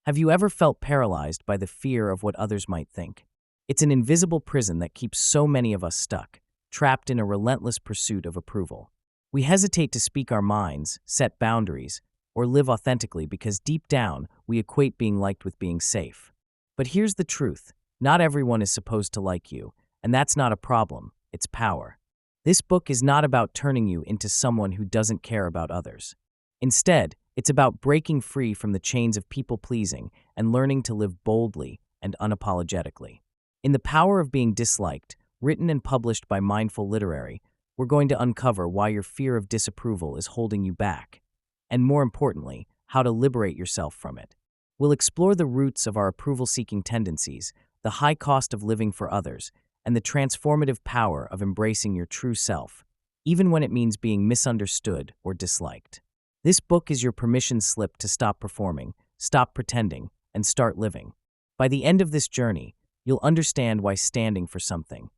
Have you ever felt paralyzed by the fear of what others might think? It's an invisible prison that keeps so many of us stuck, trapped in a relentless pursuit of approval. We hesitate to speak our minds, set boundaries, or live authentically because deep down we equate being liked with being safe. But here's the truth: not everyone is supposed to like you, and that's not a problem, it's power. This book is not about turning you into someone who doesn't care about others. Instead, it's about breaking free from the chains of people-pleasing and learning to live boldly and unapologetically. In The Power of Being Disliked, written and published by Mindful Literary, we're going to uncover why your fear of disapproval is holding you back, and more importantly, how to liberate yourself from it. We'll explore the roots of our approval-seeking tendencies, the high cost of living for others, and the transformative power of embracing your true self, even when it means being misunderstood or disliked. This book is your permission slip to stop performing, stop pretending, and start living. By the end of this journey, you'll understand why standing for something,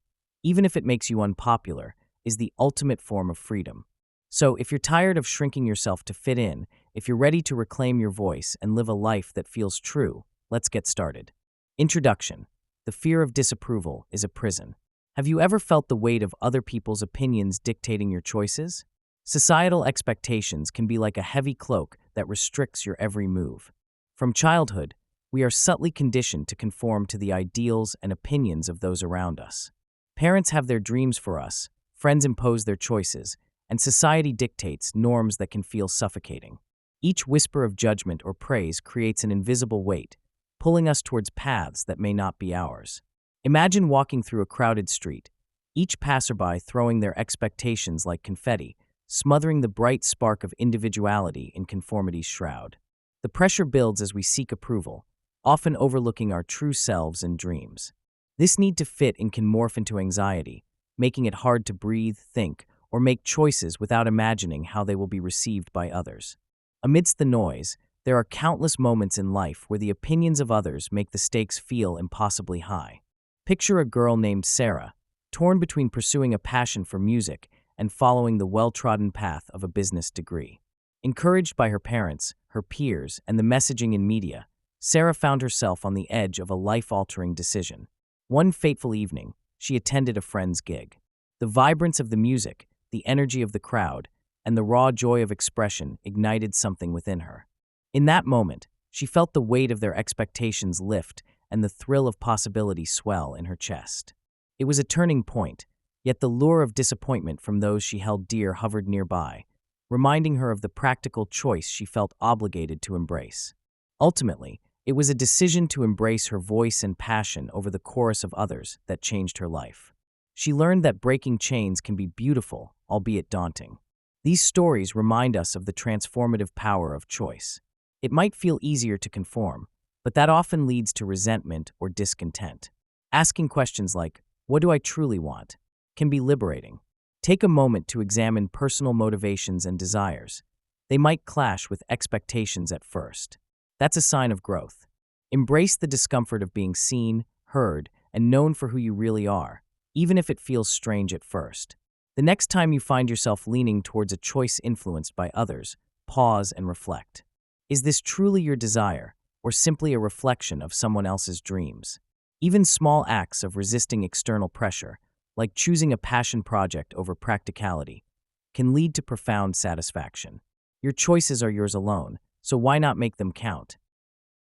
even if it makes you unpopular, is the ultimate form of freedom. So, if you're tired of shrinking yourself to fit in, if you're ready to reclaim your voice and live a life that feels true, let's get started. Introduction. The fear of disapproval is a prison. Have you ever felt the weight of other people's opinions dictating your choices? Societal expectations can be like a heavy cloak that restricts your every move. From childhood, we are subtly conditioned to conform to the ideals and opinions of those around us. Parents have their dreams for us, friends impose their choices, and society dictates norms that can feel suffocating. Each whisper of judgment or praise creates an invisible weight, pulling us towards paths that may not be ours. Imagine walking through a crowded street, each passerby throwing their expectations like confetti, smothering the bright spark of individuality in conformity's shroud. The pressure builds as we seek approval, often overlooking our true selves and dreams. This need to fit in can morph into anxiety, making it hard to breathe, think, or make choices without imagining how they will be received by others. Amidst the noise, there are countless moments in life where the opinions of others make the stakes feel impossibly high. Picture a girl named Sarah, torn between pursuing a passion for music and following the well-trodden path of a business degree. Encouraged by her parents, her peers, and the messaging in media, Sarah found herself on the edge of a life-altering decision. One fateful evening, she attended a friend's gig. The vibrance of the music, the energy of the crowd, and the raw joy of expression ignited something within her. In that moment, she felt the weight of their expectations lift and the thrill of possibility swell in her chest. It was a turning point, yet the lure of disappointment from those she held dear hovered nearby, reminding her of the practical choice she felt obligated to embrace. Ultimately, it was a decision to embrace her voice and passion over the chorus of others that changed her life. She learned that breaking chains can be beautiful, albeit daunting. These stories remind us of the transformative power of choice. It might feel easier to conform, but that often leads to resentment or discontent. Asking questions like, "What do I truly want?" can be liberating. Take a moment to examine personal motivations and desires. They might clash with expectations at first. That's a sign of growth. Embrace the discomfort of being seen, heard, and known for who you really are, even if it feels strange at first. The next time you find yourself leaning towards a choice influenced by others, pause and reflect. Is this truly your desire, or simply a reflection of someone else's dreams? Even small acts of resisting external pressure, like choosing a passion project over practicality, can lead to profound satisfaction. Your choices are yours alone, so why not make them count?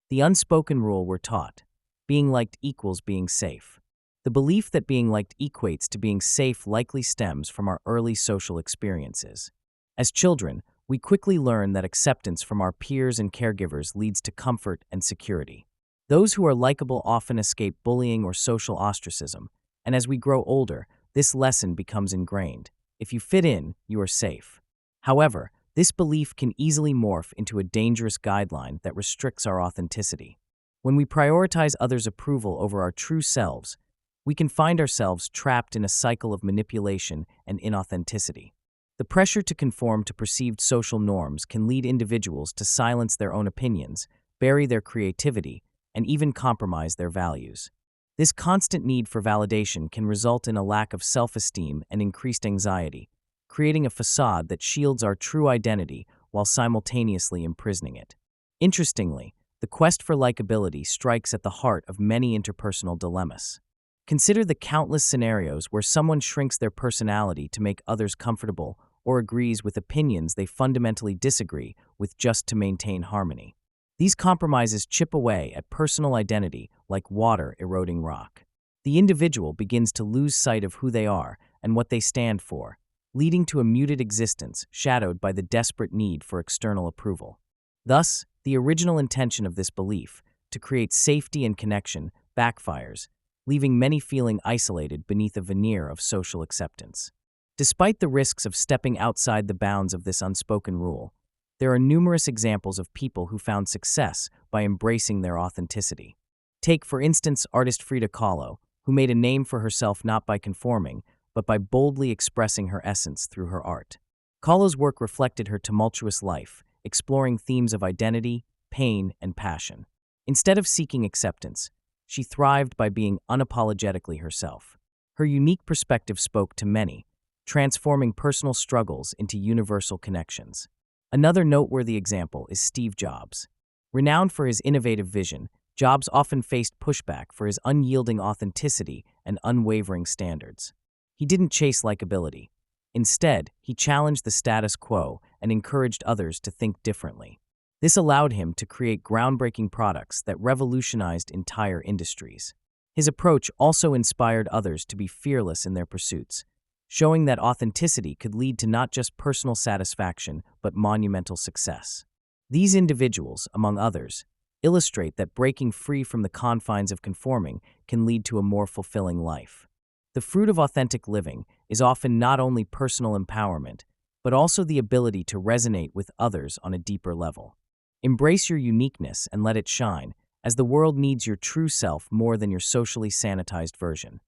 The unspoken rule we're taught: being liked equals being safe. The belief that being liked equates to being safe likely stems from our early social experiences. As children, we quickly learn that acceptance from our peers and caregivers leads to comfort and security. Those who are likable often escape bullying or social ostracism, and as we grow older, this lesson becomes ingrained. If you fit in, you are safe. However, this belief can easily morph into a dangerous guideline that restricts our authenticity. When we prioritize others' approval over our true selves, we can find ourselves trapped in a cycle of manipulation and inauthenticity. The pressure to conform to perceived social norms can lead individuals to silence their own opinions, bury their creativity, and even compromise their values. This constant need for validation can result in a lack of self-esteem and increased anxiety, creating a facade that shields our true identity while simultaneously imprisoning it. Interestingly, The quest for likability strikes at the heart of many interpersonal dilemmas. Consider the countless scenarios where someone shrinks their personality to make others comfortable or agrees with opinions they fundamentally disagree with just to maintain harmony. These compromises chip away at personal identity like water eroding rock. The individual begins to lose sight of who they are and what they stand for, leading to a muted existence shadowed by the desperate need for external approval. Thus, the original intention of this belief, to create safety and connection, backfires, leaving many feeling isolated beneath a veneer of social acceptance. Despite the risks of stepping outside the bounds of this unspoken rule, there are numerous examples of people who found success by embracing their authenticity. Take, for instance, artist Frida Kahlo, who made a name for herself not by conforming, but by boldly expressing her essence through her art. Kahlo's work reflected her tumultuous life, exploring themes of identity, pain, and passion. Instead of seeking acceptance, she thrived by being unapologetically herself. Her unique perspective spoke to many, transforming personal struggles into universal connections. Another noteworthy example is Steve Jobs. Renowned for his innovative vision, Jobs often faced pushback for his unyielding authenticity and unwavering standards. He didn't chase likability. Instead, he challenged the status quo and encouraged others to think differently. This allowed him to create groundbreaking products that revolutionized entire industries. His approach also inspired others to be fearless in their pursuits, showing that authenticity could lead to not just personal satisfaction but monumental success. These individuals, among others, illustrate that breaking free from the confines of conforming can lead to a more fulfilling life. The fruit of authentic living is often not only personal empowerment, but also the ability to resonate with others on a deeper level. Embrace your uniqueness and let it shine, as the world needs your true self more than your socially sanitized version.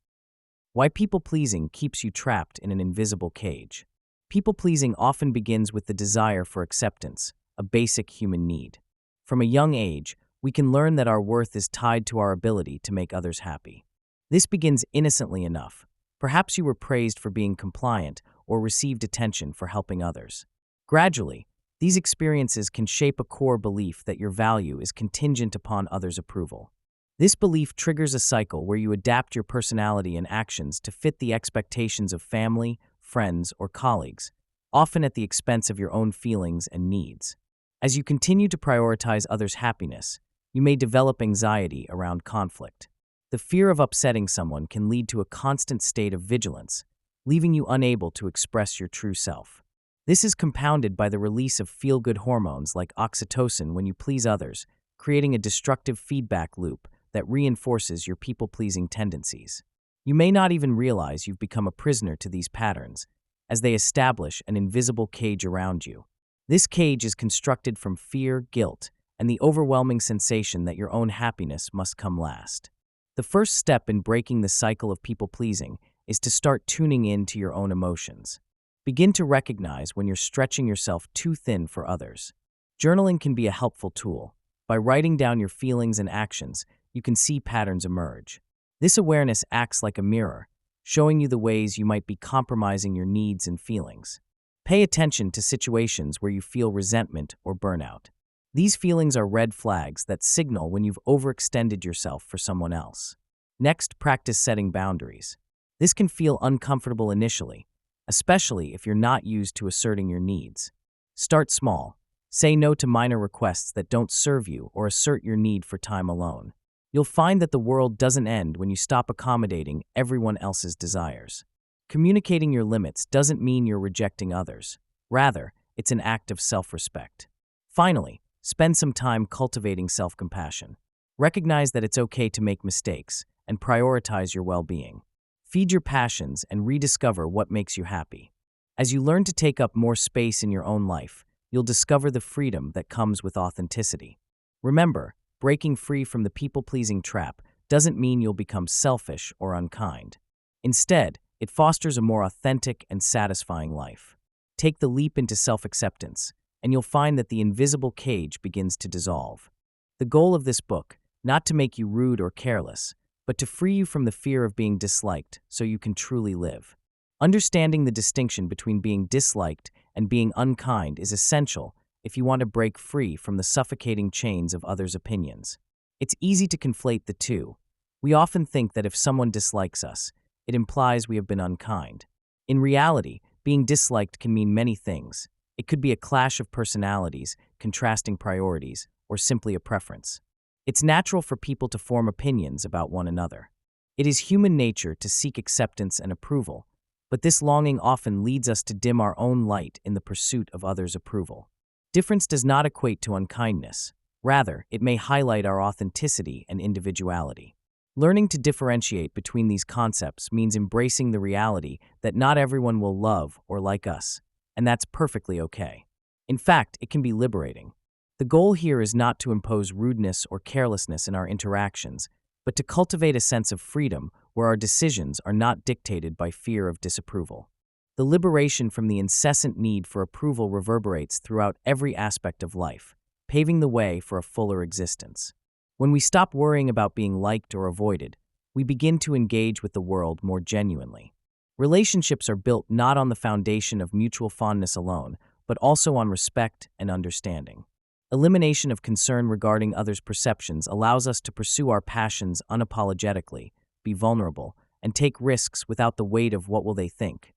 Why people-pleasing keeps you trapped in an invisible cage. People-pleasing often begins with the desire for acceptance, a basic human need. From a young age, we can learn that our worth is tied to our ability to make others happy. This begins innocently enough. Perhaps you were praised for being compliant or received attention for helping others. Gradually, these experiences can shape a core belief that your value is contingent upon others' approval. This belief triggers a cycle where you adapt your personality and actions to fit the expectations of family, friends, or colleagues, often at the expense of your own feelings and needs. As you continue to prioritize others' happiness, you may develop anxiety around conflict. The fear of upsetting someone can lead to a constant state of vigilance, leaving you unable to express your true self. This is compounded by the release of feel-good hormones like oxytocin when you please others, creating a destructive feedback loop that reinforces your people-pleasing tendencies. You may not even realize you've become a prisoner to these patterns, as they establish an invisible cage around you. This cage is constructed from fear, guilt, and the overwhelming sensation that your own happiness must come last. The first step in breaking the cycle of people-pleasing is to start tuning in to your own emotions. Begin to recognize when you're stretching yourself too thin for others. Journaling can be a helpful tool. By writing down your feelings and actions, you can see patterns emerge. This awareness acts like a mirror, showing you the ways you might be compromising your needs and feelings. Pay attention to situations where you feel resentment or burnout. These feelings are red flags that signal when you've overextended yourself for someone else. Next, practice setting boundaries. This can feel uncomfortable initially, especially if you're not used to asserting your needs. Start small. Say no to minor requests that don't serve you or assert your need for time alone. You'll find that the world doesn't end when you stop accommodating everyone else's desires. Communicating your limits doesn't mean you're rejecting others. Rather, it's an act of self-respect. Finally, spend some time cultivating self-compassion. Recognize that it's okay to make mistakes and prioritize your well-being. Feed your passions and rediscover what makes you happy. As you learn to take up more space in your own life, you'll discover the freedom that comes with authenticity. Remember, breaking free from the people-pleasing trap doesn't mean you'll become selfish or unkind. Instead, it fosters a more authentic and satisfying life. Take the leap into self-acceptance, and you'll find that the invisible cage begins to dissolve. The goal of this book, not to make you rude or careless, but to free you from the fear of being disliked so you can truly live. Understanding the distinction between being disliked and being unkind is essential if you want to break free from the suffocating chains of others' opinions. It's easy to conflate the two. We often think that if someone dislikes us, it implies we have been unkind. In reality, being disliked can mean many things. It could be a clash of personalities, contrasting priorities, or simply a preference. It's natural for people to form opinions about one another. It is human nature to seek acceptance and approval, but this longing often leads us to dim our own light in the pursuit of others' approval. Difference does not equate to unkindness. Rather, it may highlight our authenticity and individuality. Learning to differentiate between these concepts means embracing the reality that not everyone will love or like us, and that's perfectly okay. In fact, it can be liberating. The goal here is not to impose rudeness or carelessness in our interactions, but to cultivate a sense of freedom where our decisions are not dictated by fear of disapproval. The liberation from the incessant need for approval reverberates throughout every aspect of life, paving the way for a fuller existence. When we stop worrying about being liked or avoided, we begin to engage with the world more genuinely. Relationships are built not on the foundation of mutual fondness alone, but also on respect and understanding. Elimination of concern regarding others' perceptions allows us to pursue our passions unapologetically, be vulnerable, and take risks without the weight of what will they think,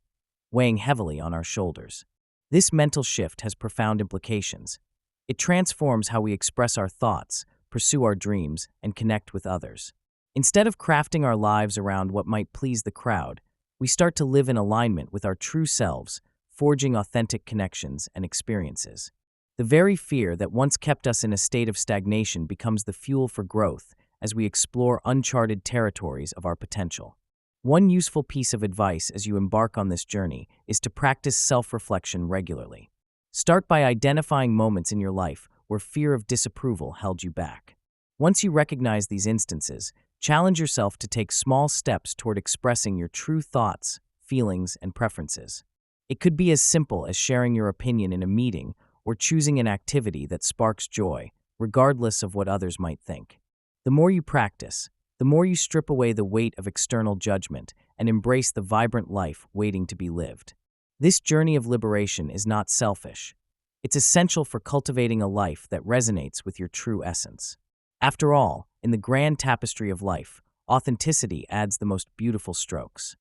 weighing heavily on our shoulders. This mental shift has profound implications. It transforms how we express our thoughts, pursue our dreams, and connect with others. Instead of crafting our lives around what might please the crowd, we start to live in alignment with our true selves, forging authentic connections and experiences. The very fear that once kept us in a state of stagnation becomes the fuel for growth as we explore uncharted territories of our potential. One useful piece of advice as you embark on this journey is to practice self-reflection regularly. Start by identifying moments in your life where fear of disapproval held you back. Once you recognize these instances, challenge yourself to take small steps toward expressing your true thoughts, feelings, and preferences. It could be as simple as sharing your opinion in a meeting or choosing an activity that sparks joy, regardless of what others might think. The more you practice, the more you strip away the weight of external judgment and embrace the vibrant life waiting to be lived. This journey of liberation is not selfish. It's essential for cultivating a life that resonates with your true essence. After all, in the grand tapestry of life, authenticity adds the most beautiful strokes.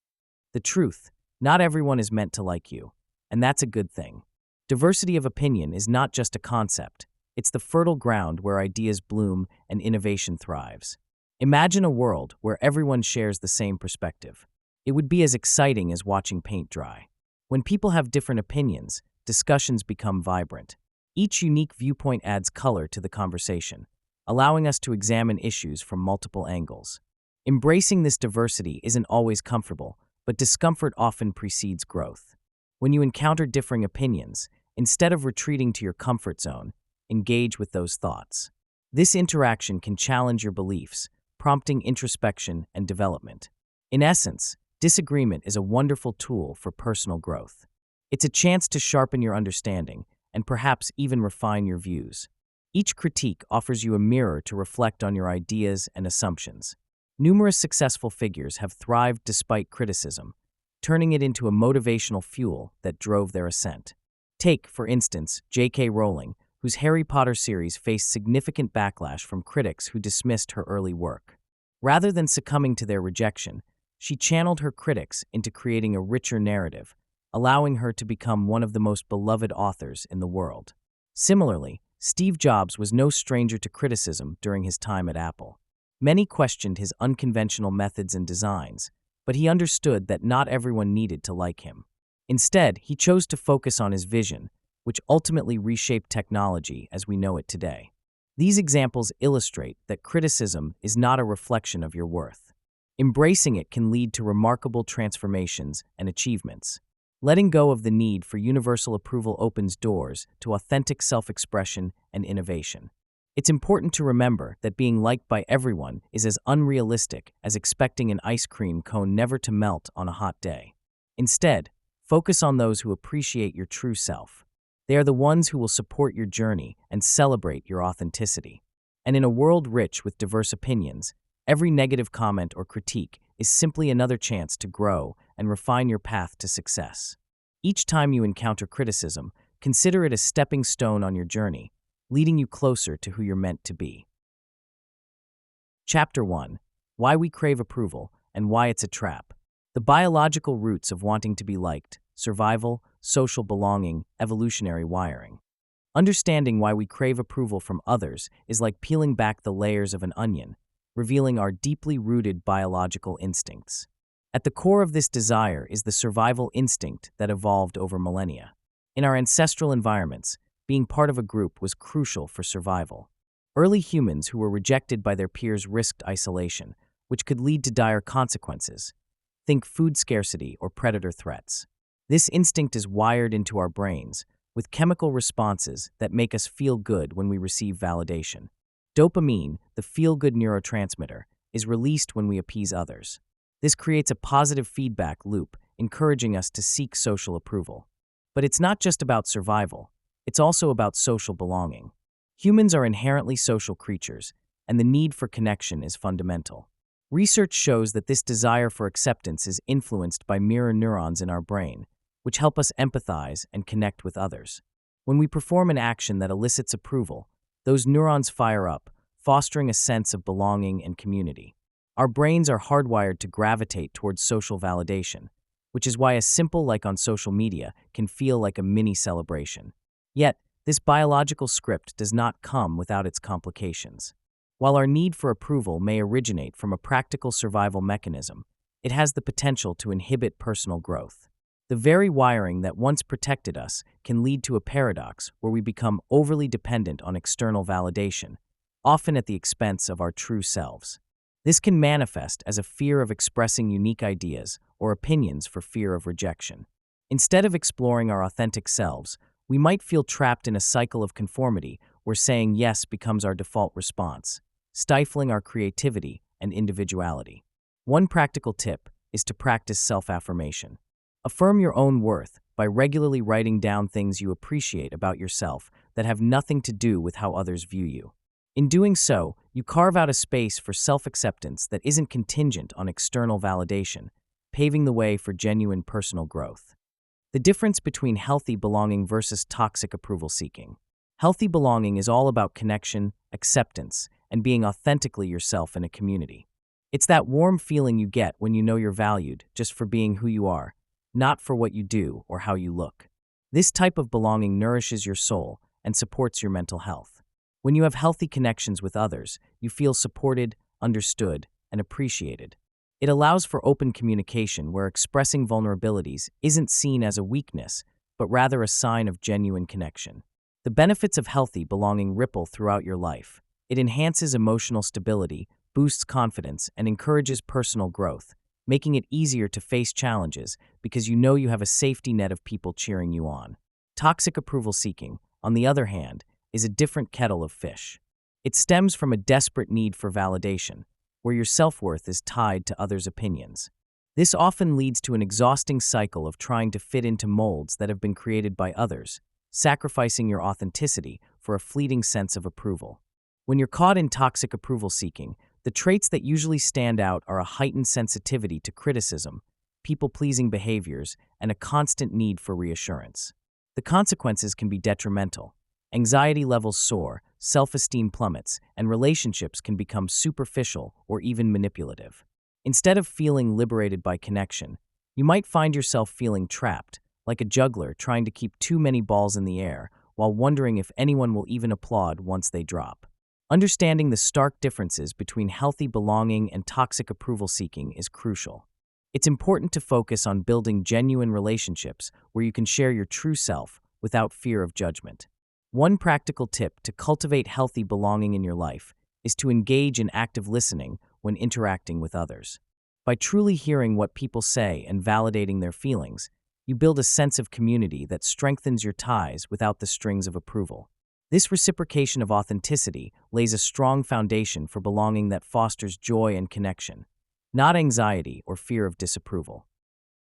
The truth, not everyone is meant to like you, and that's a good thing. Diversity of opinion is not just a concept, it's the fertile ground where ideas bloom and innovation thrives. Imagine a world where everyone shares the same perspective. It would be as exciting as watching paint dry. When people have different opinions, discussions become vibrant. Each unique viewpoint adds color to the conversation, allowing us to examine issues from multiple angles. Embracing this diversity isn't always comfortable, but discomfort often precedes growth. When you encounter differing opinions, instead of retreating to your comfort zone, engage with those thoughts. This interaction can challenge your beliefs, prompting introspection and development. In essence, disagreement is a wonderful tool for personal growth. It's a chance to sharpen your understanding and perhaps even refine your views. Each critique offers you a mirror to reflect on your ideas and assumptions. Numerous successful figures have thrived despite criticism, turning it into a motivational fuel that drove their ascent. Take, for instance, J.K. Rowling, whose Harry Potter series faced significant backlash from critics who dismissed her early work. Rather than succumbing to their rejection, she channeled her critics into creating a richer narrative, allowing her to become one of the most beloved authors in the world. Similarly, Steve Jobs was no stranger to criticism during his time at Apple. Many questioned his unconventional methods and designs, but he understood that not everyone needed to like him. Instead, he chose to focus on his vision, which ultimately reshaped technology as we know it today. These examples illustrate that criticism is not a reflection of your worth. Embracing it can lead to remarkable transformations and achievements. Letting go of the need for universal approval opens doors to authentic self-expression and innovation. It's important to remember that being liked by everyone is as unrealistic as expecting an ice cream cone never to melt on a hot day. Instead, focus on those who appreciate your true self. They are the ones who will support your journey and celebrate your authenticity. And in a world rich with diverse opinions, every negative comment or critique is simply another chance to grow and refine your path to success. Each time you encounter criticism, Consider it a stepping stone on your journey, leading you closer to who you're meant to be. Chapter 1: Why We Crave Approval and Why It's a Trap. The biological roots of wanting to be liked: survival, social belonging, evolutionary wiring. Understanding why we crave approval from others is like peeling back the layers of an onion, revealing our deeply rooted biological instincts. At the core of this desire is the survival instinct that evolved over millennia. In our ancestral environments, being part of a group was crucial for survival. Early humans who were rejected by their peers risked isolation, which could lead to dire consequences. Think food scarcity or predator threats. This instinct is wired into our brains, with chemical responses that make us feel good when we receive validation. Dopamine, the feel-good neurotransmitter, is released when we appease others. This creates a positive feedback loop, encouraging us to seek social approval. But it's not just about survival, it's also about social belonging. Humans are inherently social creatures, and the need for connection is fundamental. Research shows that this desire for acceptance is influenced by mirror neurons in our brain, which help us empathize and connect with others. When we perform an action that elicits approval, those neurons fire up, fostering a sense of belonging and community. Our brains are hardwired to gravitate towards social validation, which is why a simple like on social media can feel like a mini celebration. Yet, this biological script does not come without its complications. While our need for approval may originate from a practical survival mechanism, it has the potential to inhibit personal growth. The very wiring that once protected us can lead to a paradox where we become overly dependent on external validation, often at the expense of our true selves. This can manifest as a fear of expressing unique ideas or opinions for fear of rejection. Instead of exploring our authentic selves, we might feel trapped in a cycle of conformity where saying yes becomes our default response, stifling our creativity and individuality. One practical tip is to practice self-affirmation. Affirm your own worth by regularly writing down things you appreciate about yourself that have nothing to do with how others view you. In doing so, you carve out a space for self-acceptance that isn't contingent on external validation, paving the way for genuine personal growth. The difference between healthy belonging versus toxic approval seeking. Healthy belonging is all about connection, acceptance, and being authentically yourself in a community. It's that warm feeling you get when you know you're valued just for being who you are, not for what you do or how you look. This type of belonging nourishes your soul and supports your mental health. When you have healthy connections with others, you feel supported, understood, and appreciated. It allows for open communication where expressing vulnerabilities isn't seen as a weakness, but rather a sign of genuine connection. The benefits of healthy belonging ripple throughout your life. It enhances emotional stability, boosts confidence, and encourages personal growth, making it easier to face challenges because you know you have a safety net of people cheering you on. Toxic approval seeking, on the other hand, is a different kettle of fish. It stems from a desperate need for validation, where your self-worth is tied to others' opinions. This often leads to an exhausting cycle of trying to fit into molds that have been created by others, sacrificing your authenticity for a fleeting sense of approval. When you're caught in toxic approval seeking, the traits that usually stand out are a heightened sensitivity to criticism, people-pleasing behaviors, and a constant need for reassurance. The consequences can be detrimental. Anxiety levels soar, self-esteem plummets, and relationships can become superficial or even manipulative. Instead of feeling liberated by connection, you might find yourself feeling trapped, like a juggler trying to keep too many balls in the air while wondering if anyone will even applaud once they drop. Understanding the stark differences between healthy belonging and toxic approval seeking is crucial. It's important to focus on building genuine relationships where you can share your true self without fear of judgment. One practical tip to cultivate healthy belonging in your life is to engage in active listening when interacting with others. By truly hearing what people say and validating their feelings, you build a sense of community that strengthens your ties without the strings of approval. This reciprocation of authenticity lays a strong foundation for belonging that fosters joy and connection, not anxiety or fear of disapproval.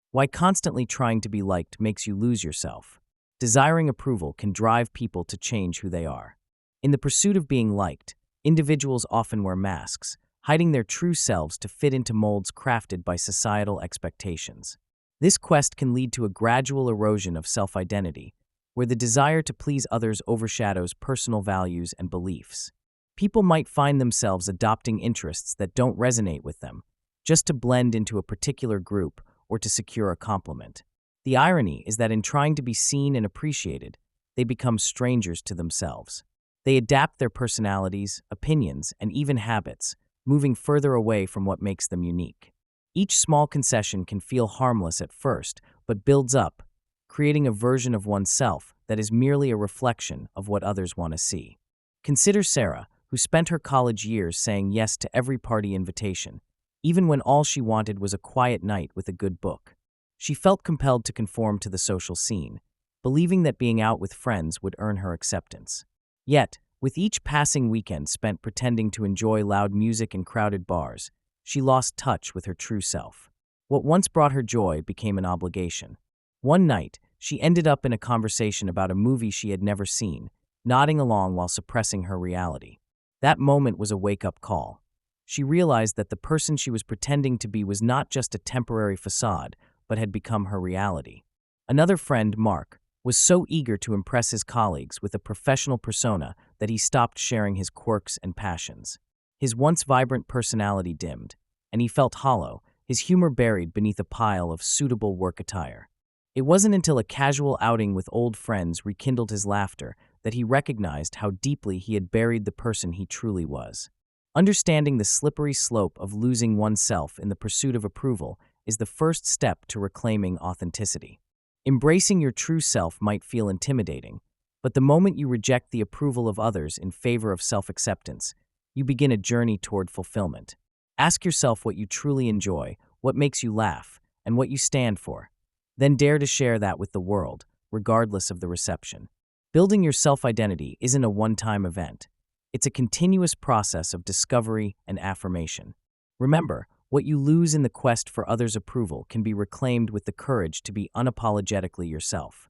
Why constantly trying to be liked makes you lose yourself. Desiring approval can drive people to change who they are. In the pursuit of being liked, individuals often wear masks, hiding their true selves to fit into molds crafted by societal expectations. This quest can lead to a gradual erosion of self-identity, where the desire to please others overshadows personal values and beliefs. People might find themselves adopting interests that don't resonate with them, just to blend into a particular group or to secure a compliment. The irony is that in trying to be seen and appreciated, they become strangers to themselves. They adapt their personalities, opinions, and even habits, moving further away from what makes them unique. Each small concession can feel harmless at first, but builds up, creating a version of oneself that is merely a reflection of what others want to see. Consider Sarah, who spent her college years saying yes to every party invitation, even when all she wanted was a quiet night with a good book. She felt compelled to conform to the social scene, believing that being out with friends would earn her acceptance. Yet, with each passing weekend spent pretending to enjoy loud music and crowded bars, she lost touch with her true self. What once brought her joy became an obligation. One night, she ended up in a conversation about a movie she had never seen, nodding along while suppressing her reality. That moment was a wake-up call. She realized that the person she was pretending to be was not just a temporary facade, but had become her reality. Another friend, Mark, was so eager to impress his colleagues with a professional persona that he stopped sharing his quirks and passions. His once vibrant personality dimmed, and he felt hollow, his humor buried beneath a pile of suitable work attire. It wasn't until a casual outing with old friends rekindled his laughter that he recognized how deeply he had buried the person he truly was. Understanding the slippery slope of losing oneself in the pursuit of approval is the first step to reclaiming authenticity. Embracing your true self might feel intimidating, but the moment you reject the approval of others in favor of self-acceptance, you begin a journey toward fulfillment. Ask yourself what you truly enjoy, what makes you laugh, and what you stand for. Then dare to share that with the world, regardless of the reception. Building your self-identity isn't a one-time event. It's a continuous process of discovery and affirmation. Remember, what you lose in the quest for others' approval can be reclaimed with the courage to be unapologetically yourself.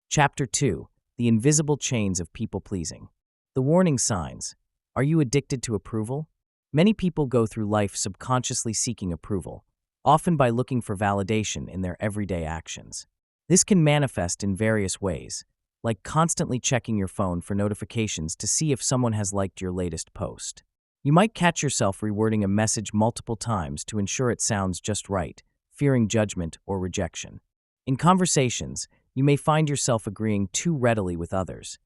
Chapter 2: The Invisible Chains of People-Pleasing. The warning signs. Are you addicted to approval? Many people go through life subconsciously seeking approval, often by looking for validation in their everyday actions. This can manifest in various ways, like constantly checking your phone for notifications to see if someone has liked your latest post. You might catch yourself rewording a message multiple times to ensure it sounds just right, fearing judgment or rejection. In conversations, you may find yourself agreeing too readily with others,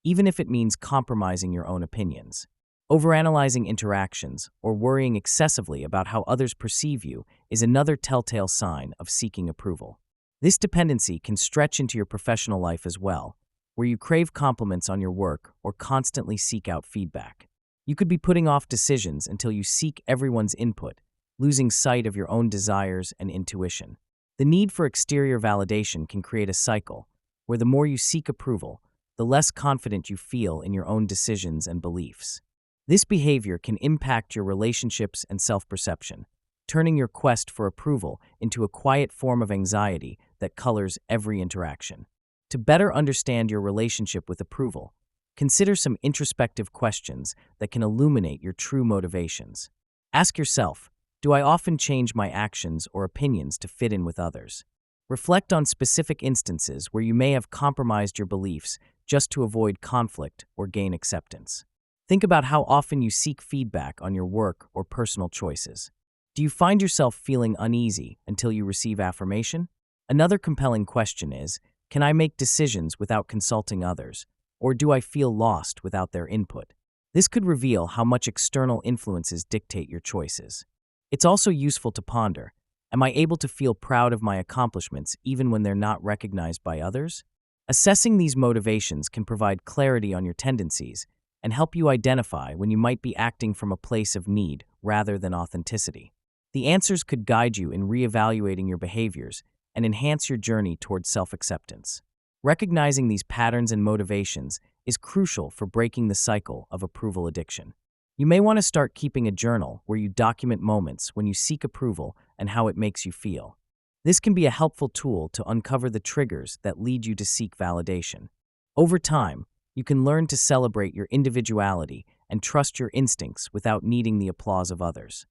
even if it means compromising your own opinions. Overanalyzing interactions or worrying excessively about how others perceive you is another telltale sign of seeking approval. This dependency can stretch into your professional life as well, where you crave compliments on your work or constantly seek out feedback. You could be putting off decisions until you seek everyone's input, losing sight of your own desires and intuition. The need for exterior validation can create a cycle, where the more you seek approval, the less confident you feel in your own decisions and beliefs. This behavior can impact your relationships and self-perception, turning your quest for approval into a quiet form of anxiety that colors every interaction. To better understand your relationship with approval, consider some introspective questions that can illuminate your true motivations. Ask yourself, do I often change my actions or opinions to fit in with others? Reflect on specific instances where you may have compromised your beliefs just to avoid conflict or gain acceptance. Think about how often you seek feedback on your work or personal choices. Do you find yourself feeling uneasy until you receive affirmation? Another compelling question is, can I make decisions without consulting others, or do I feel lost without their input? This could reveal how much external influences dictate your choices. It's also useful to ponder, am I able to feel proud of my accomplishments even when they're not recognized by others? Assessing these motivations can provide clarity on your tendencies and help you identify when you might be acting from a place of need rather than authenticity. The answers could guide you in reevaluating your behaviors and enhance your journey towards self-acceptance. Recognizing these patterns and motivations is crucial for breaking the cycle of approval addiction. You may want to start keeping a journal where you document moments when you seek approval and how it makes you feel. This can be a helpful tool to uncover the triggers that lead you to seek validation. Over time, you can learn to celebrate your individuality and trust your instincts without needing the applause of others.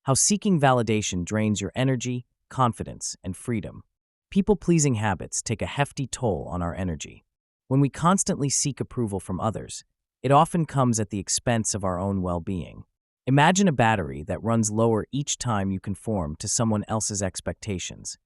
How seeking validation drains your energy, confidence, and freedom. People-pleasing habits take a hefty toll on our energy. When we constantly seek approval from others, it often comes at the expense of our own well-being. Imagine a battery that runs lower each time you conform to someone else's expectations.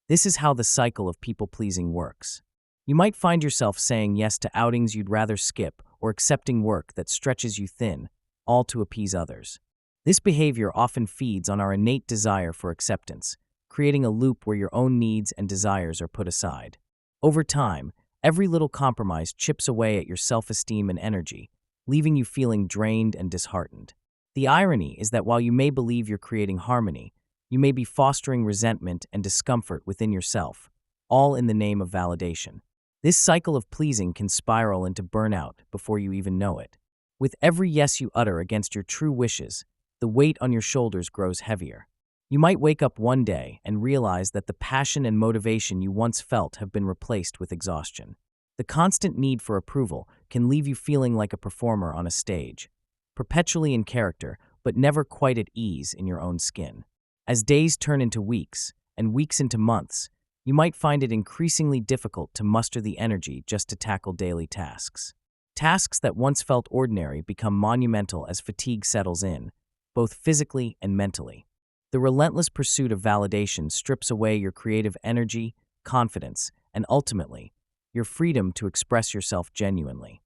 This is how the cycle of people-pleasing works. You might find yourself saying yes to outings you'd rather skip or accepting work that stretches you thin, all to appease others. This behavior often feeds on our innate desire for acceptance, creating a loop where your own needs and desires are put aside. Over time, every little compromise chips away at your self-esteem and energy, leaving you feeling drained and disheartened. The irony is that while you may believe you're creating harmony, you may be fostering resentment and discomfort within yourself, all in the name of validation. This cycle of pleasing can spiral into burnout before you even know it. With every yes you utter against your true wishes, the weight on your shoulders grows heavier. You might wake up one day and realize that the passion and motivation you once felt have been replaced with exhaustion. The constant need for approval can leave you feeling like a performer on a stage, perpetually in character, but never quite at ease in your own skin. As days turn into weeks, and weeks into months, you might find it increasingly difficult to muster the energy just to tackle daily tasks. Tasks that once felt ordinary become monumental as fatigue settles in, both physically and mentally. The relentless pursuit of validation strips away your creative energy, confidence, and ultimately, your freedom to express yourself genuinely.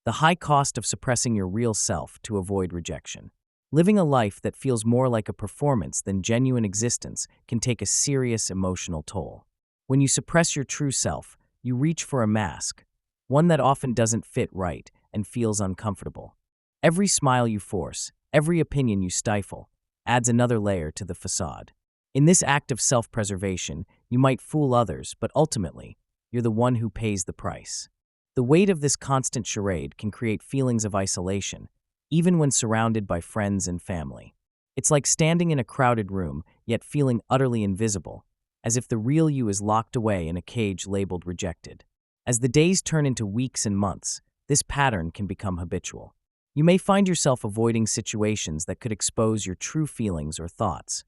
The high cost of suppressing your real self to avoid rejection. Living a life that feels more like a performance than genuine existence can take a serious emotional toll. When you suppress your true self, you reach for a mask, one that often doesn't fit right and feels uncomfortable. Every smile you force, every opinion you stifle, adds another layer to the facade. In this act of self-preservation, you might fool others, but ultimately, you're the one who pays the price. The weight of this constant charade can create feelings of isolation, even when surrounded by friends and family. It's like standing in a crowded room, yet feeling utterly invisible, as if the real you is locked away in a cage labeled rejected. As the days turn into weeks and months, this pattern can become habitual. You may find yourself avoiding situations that could expose your true feelings or thoughts,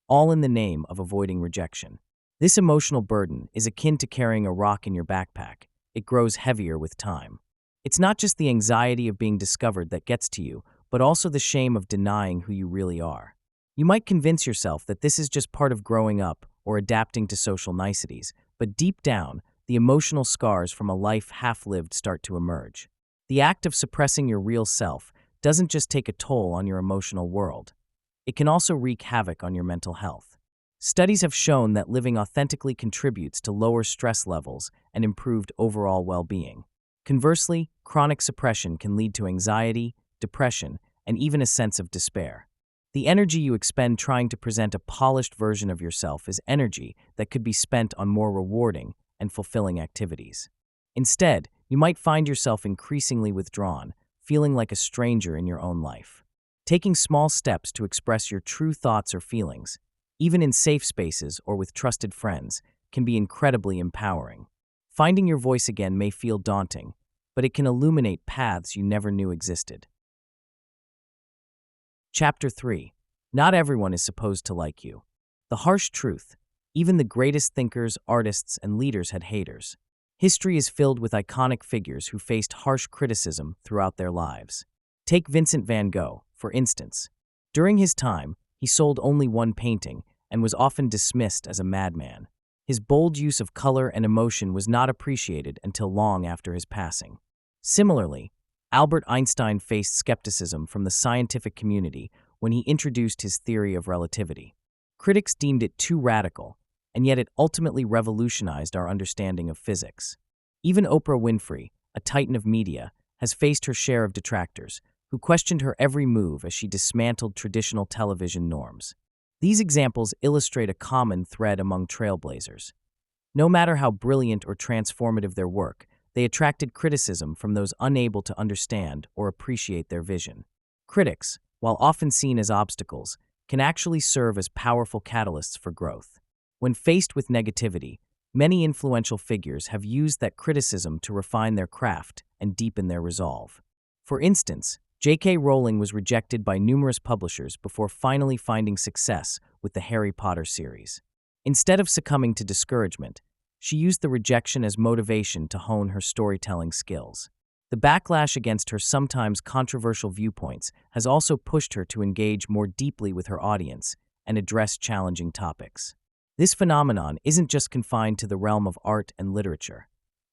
all in the name of avoiding rejection. This emotional burden is akin to carrying a rock in your backpack. It grows heavier with time. It's not just the anxiety of being discovered that gets to you, but also the shame of denying who you really are. You might convince yourself that this is just part of growing up or adapting to social niceties, but deep down, the emotional scars from a life half-lived start to emerge. The act of suppressing your real self doesn't just take a toll on your emotional world. It can also wreak havoc on your mental health. Studies have shown that living authentically contributes to lower stress levels and improved overall well-being. Conversely, chronic suppression can lead to anxiety, depression, and even a sense of despair. The energy you expend trying to present a polished version of yourself is energy that could be spent on more rewarding and fulfilling activities. Instead, you might find yourself increasingly withdrawn, feeling like a stranger in your own life. Taking small steps to express your true thoughts or feelings, even in safe spaces or with trusted friends, can be incredibly empowering. Finding your voice again may feel daunting, but it can illuminate paths you never knew existed. Chapter 3. Not everyone is supposed to like you. The harsh truth. Even the greatest thinkers, artists, and leaders had haters. History is filled with iconic figures who faced harsh criticism throughout their lives. Take Vincent van Gogh, for instance. During his time, he sold only one painting and was often dismissed as a madman. His bold use of color and emotion was not appreciated until long after his passing. Similarly, Albert Einstein faced skepticism from the scientific community when he introduced his theory of relativity. Critics deemed it too radical, and yet it ultimately revolutionized our understanding of physics. Even Oprah Winfrey, a titan of media, has faced her share of detractors, who questioned her every move as she dismantled traditional television norms. These examples illustrate a common thread among trailblazers. No matter how brilliant or transformative their work, they attracted criticism from those unable to understand or appreciate their vision. Critics, while often seen as obstacles, can actually serve as powerful catalysts for growth. When faced with negativity, many influential figures have used that criticism to refine their craft and deepen their resolve. For instance, J.K. Rowling was rejected by numerous publishers before finally finding success with the Harry Potter series. Instead of succumbing to discouragement, she used the rejection as motivation to hone her storytelling skills. The backlash against her sometimes controversial viewpoints has also pushed her to engage more deeply with her audience and address challenging topics. This phenomenon isn't just confined to the realm of art and literature.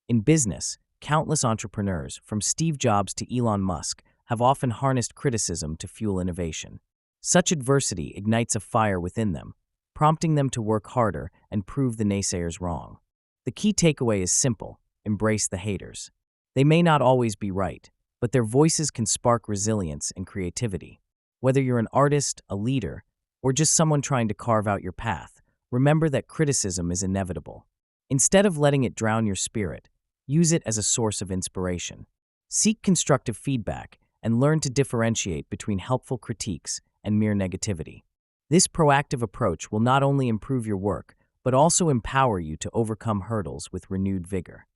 In business, countless entrepreneurs, from Steve Jobs to Elon Musk, have often harnessed criticism to fuel innovation. Such adversity ignites a fire within them, prompting them to work harder and prove the naysayers wrong. The key takeaway is simple: embrace the haters. They may not always be right, but their voices can spark resilience and creativity. Whether you're an artist, a leader, or just someone trying to carve out your path, remember that criticism is inevitable. Instead of letting it drown your spirit, use it as a source of inspiration. Seek constructive feedback and learn to differentiate between helpful critiques and mere negativity. This proactive approach will not only improve your work, but also empower you to overcome hurdles with renewed vigor.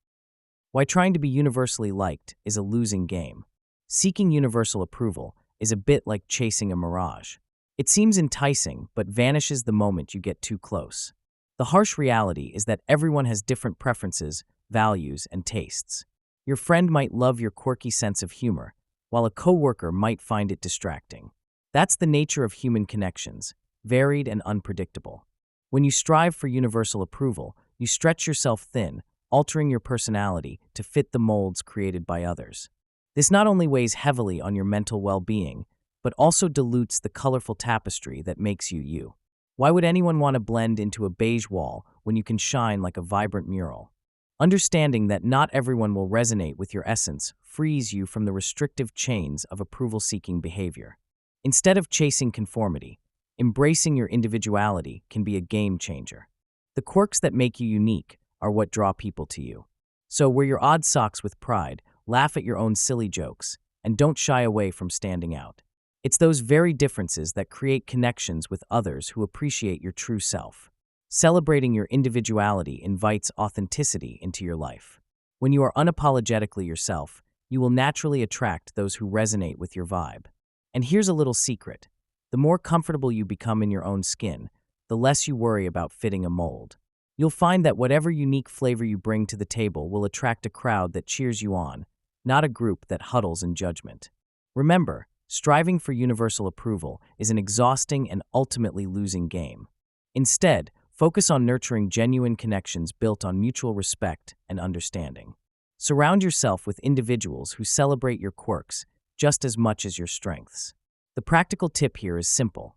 Why trying to be universally liked is a losing game. Seeking universal approval is a bit like chasing a mirage. It seems enticing, but vanishes the moment you get too close. The harsh reality is that everyone has different preferences, values, and tastes. Your friend might love your quirky sense of humor, while a coworker might find it distracting. That's the nature of human connections, varied and unpredictable. When you strive for universal approval, you stretch yourself thin, altering your personality to fit the molds created by others. This not only weighs heavily on your mental well-being, but also dilutes the colorful tapestry that makes you you. Why would anyone want to blend into a beige wall when you can shine like a vibrant mural? Understanding that not everyone will resonate with your essence frees you from the restrictive chains of approval-seeking behavior. Instead of chasing conformity, embracing your individuality can be a game changer. The quirks that make you unique are what draw people to you. So wear your odd socks with pride, laugh at your own silly jokes, and don't shy away from standing out. It's those very differences that create connections with others who appreciate your true self. Celebrating your individuality invites authenticity into your life. When you are unapologetically yourself, you will naturally attract those who resonate with your vibe. And here's a little secret: the more comfortable you become in your own skin, the less you worry about fitting a mold. You'll find that whatever unique flavor you bring to the table will attract a crowd that cheers you on, not a group that huddles in judgment. Remember, striving for universal approval is an exhausting and ultimately losing game. Instead, focus on nurturing genuine connections built on mutual respect and understanding. Surround yourself with individuals who celebrate your quirks just as much as your strengths. The practical tip here is simple: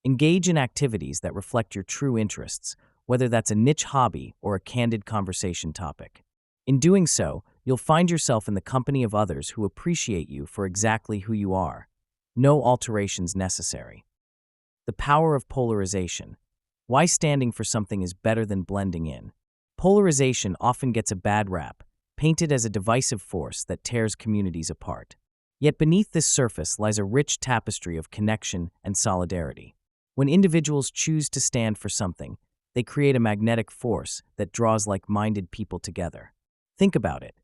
engage in activities that reflect your true interests, whether that's a niche hobby or a candid conversation topic. In doing so, you'll find yourself in the company of others who appreciate you for exactly who you are. No alterations necessary. The power of polarization. Why standing for something is better than blending in. Polarization often gets a bad rap, painted as a divisive force that tears communities apart. Yet beneath this surface lies a rich tapestry of connection and solidarity. When individuals choose to stand for something, they create a magnetic force that draws like-minded people together. Think about it.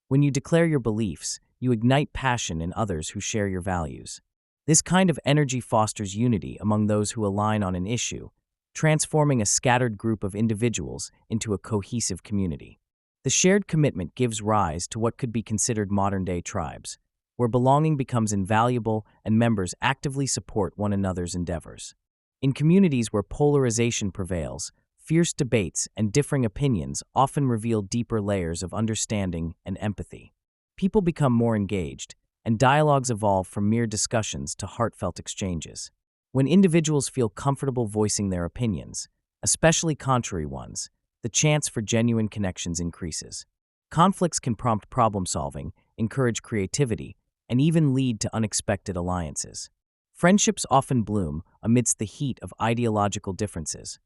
When you declare your beliefs, you ignite passion in others who share your values. This kind of energy fosters unity among those who align on an issue, transforming a scattered group of individuals into a cohesive community. The shared commitment gives rise to what could be considered modern-day tribes, where belonging becomes invaluable and members actively support one another's endeavors. In communities where polarization prevails, fierce debates and differing opinions often reveal deeper layers of understanding and empathy. People become more engaged, and dialogues evolve from mere discussions to heartfelt exchanges. When individuals feel comfortable voicing their opinions, especially contrary ones, the chance for genuine connections increases. Conflicts can prompt problem-solving, encourage creativity, and even lead to unexpected alliances. Friendships often bloom amidst the heat of ideological differences.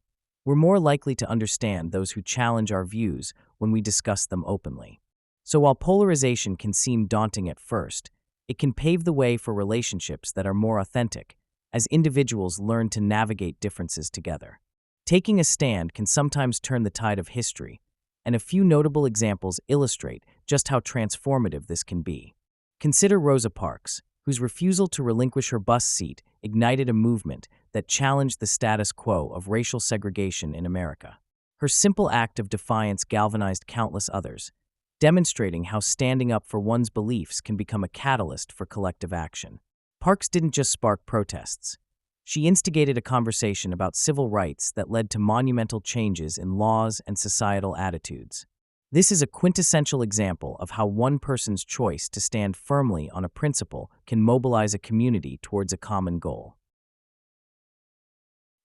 We're more likely to understand those who challenge our views when we discuss them openly. So while polarization can seem daunting at first, it can pave the way for relationships that are more authentic, as individuals learn to navigate differences together. Taking a stand can sometimes turn the tide of history, and a few notable examples illustrate just how transformative this can be. Consider Rosa Parks, whose refusal to relinquish her bus seat ignited a movement that challenged the status quo of racial segregation in America. Her simple act of defiance galvanized countless others, demonstrating how standing up for one's beliefs can become a catalyst for collective action. Parks didn't just spark protests. She instigated a conversation about civil rights that led to monumental changes in laws and societal attitudes. This is a quintessential example of how one person's choice to stand firmly on a principle can mobilize a community towards a common goal.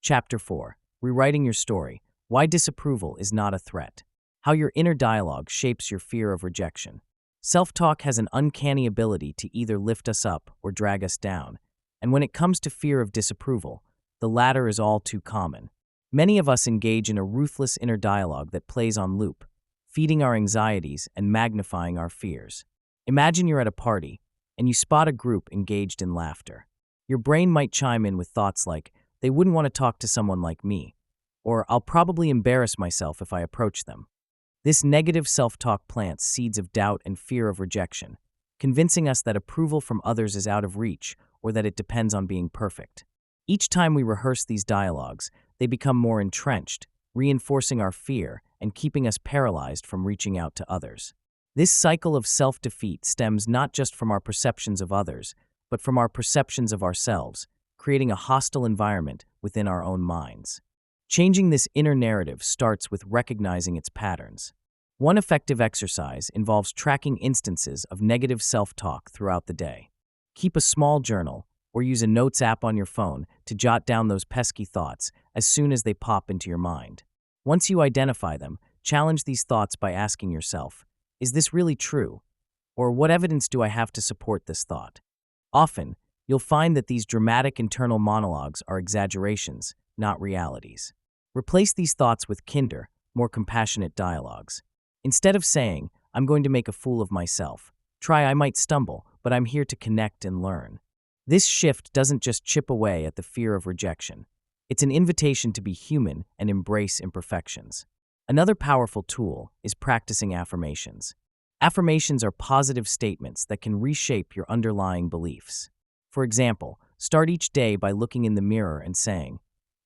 Chapter 4. Rewriting Your Story. Why Disapproval is Not a Threat. How your inner dialogue shapes your fear of rejection. Self-talk has an uncanny ability to either lift us up or drag us down, and when it comes to fear of disapproval, the latter is all too common. Many of us engage in a ruthless inner dialogue that plays on loop, feeding our anxieties and magnifying our fears. Imagine you're at a party, and you spot a group engaged in laughter. Your brain might chime in with thoughts like, "They wouldn't want to talk to someone like me," or "I'll probably embarrass myself if I approach them." This negative self-talk plants seeds of doubt and fear of rejection, convincing us that approval from others is out of reach or that it depends on being perfect. Each time we rehearse these dialogues, they become more entrenched, reinforcing our fear and keeping us paralyzed from reaching out to others. This cycle of self-defeat stems not just from our perceptions of others, but from our perceptions of ourselves, creating a hostile environment within our own minds. Changing this inner narrative starts with recognizing its patterns. One effective exercise involves tracking instances of negative self-talk throughout the day. Keep a small journal or use a notes app on your phone to jot down those pesky thoughts as soon as they pop into your mind. Once you identify them, challenge these thoughts by asking yourself, "Is this really true?" Or "What evidence do I have to support this thought?" Often, you'll find that these dramatic internal monologues are exaggerations, not realities. Replace these thoughts with kinder, more compassionate dialogues. Instead of saying, "I'm going to make a fool of myself," try, "I might stumble, but I'm here to connect and learn." This shift doesn't just chip away at the fear of rejection. It's an invitation to be human and embrace imperfections. Another powerful tool is practicing affirmations. Affirmations are positive statements that can reshape your underlying beliefs. For example, start each day by looking in the mirror and saying,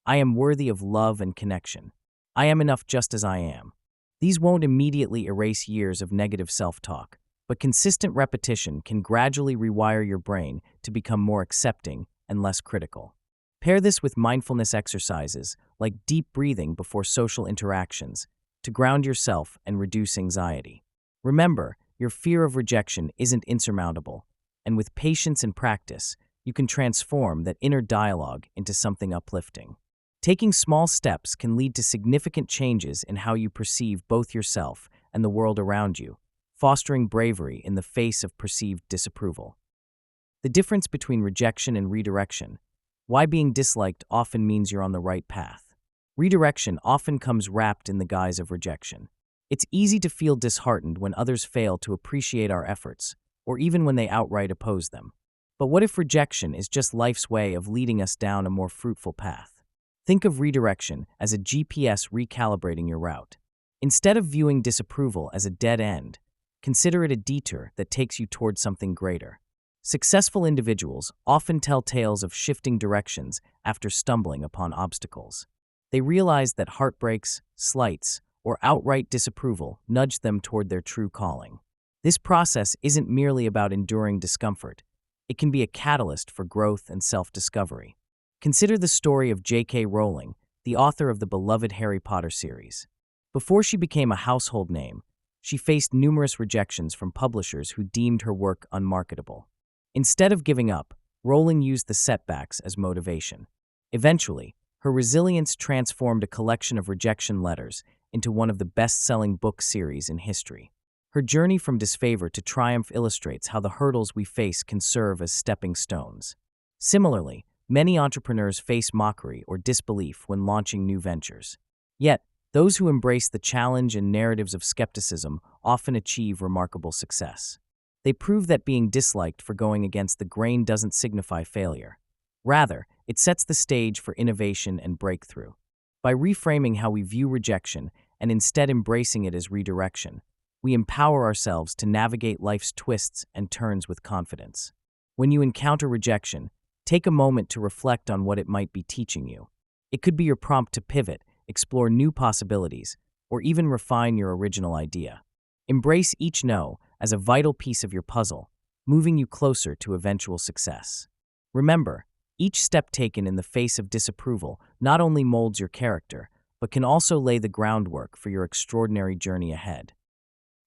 "I am worthy of love and connection. I am enough just as I am." These won't immediately erase years of negative self-talk, but consistent repetition can gradually rewire your brain to become more accepting and less critical. Pair this with mindfulness exercises like deep breathing before social interactions to ground yourself and reduce anxiety. Remember, your fear of rejection isn't insurmountable, and with patience and practice, you can transform that inner dialogue into something uplifting. Taking small steps can lead to significant changes in how you perceive both yourself and the world around you, fostering bravery in the face of perceived disapproval. The difference between rejection and redirection. Why being disliked often means you're on the right path. Redirection often comes wrapped in the guise of rejection. It's easy to feel disheartened when others fail to appreciate our efforts, or even when they outright oppose them. But what if rejection is just life's way of leading us down a more fruitful path? Think of redirection as a GPS recalibrating your route. Instead of viewing disapproval as a dead end, consider it a detour that takes you toward something greater. Successful individuals often tell tales of shifting directions after stumbling upon obstacles. They realize that heartbreaks, slights, or outright disapproval nudged them toward their true calling. This process isn't merely about enduring discomfort. It can be a catalyst for growth and self-discovery. Consider the story of J.K. Rowling, the author of the beloved Harry Potter series. Before she became a household name, she faced numerous rejections from publishers who deemed her work unmarketable. Instead of giving up, Rowling used the setbacks as motivation. Eventually, her resilience transformed a collection of rejection letters into one of the best-selling book series in history. Her journey from disfavor to triumph illustrates how the hurdles we face can serve as stepping stones. Similarly, many entrepreneurs face mockery or disbelief when launching new ventures. Yet, those who embrace the challenge and narratives of skepticism often achieve remarkable success. They prove that being disliked for going against the grain doesn't signify failure. Rather, it sets the stage for innovation and breakthrough. By reframing how we view rejection and instead embracing it as redirection, we empower ourselves to navigate life's twists and turns with confidence. When you encounter rejection, Take a moment to reflect on what it might be teaching you. It could be your prompt to pivot, explore new possibilities, or even refine your original idea. Embrace each no as a vital piece of your puzzle, moving you closer to eventual success. Remember, each step taken in the face of disapproval not only molds your character, but can also lay the groundwork for your extraordinary journey ahead.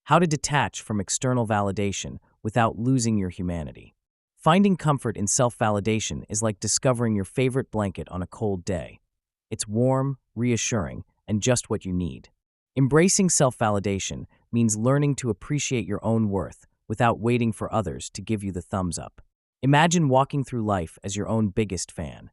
How to detach from external validation without losing your humanity. Finding comfort in self-validation is like discovering your favorite blanket on a cold day. It's warm, reassuring, and just what you need. Embracing self-validation means learning to appreciate your own worth without waiting for others to give you the thumbs up. Imagine walking through life as your own biggest fan,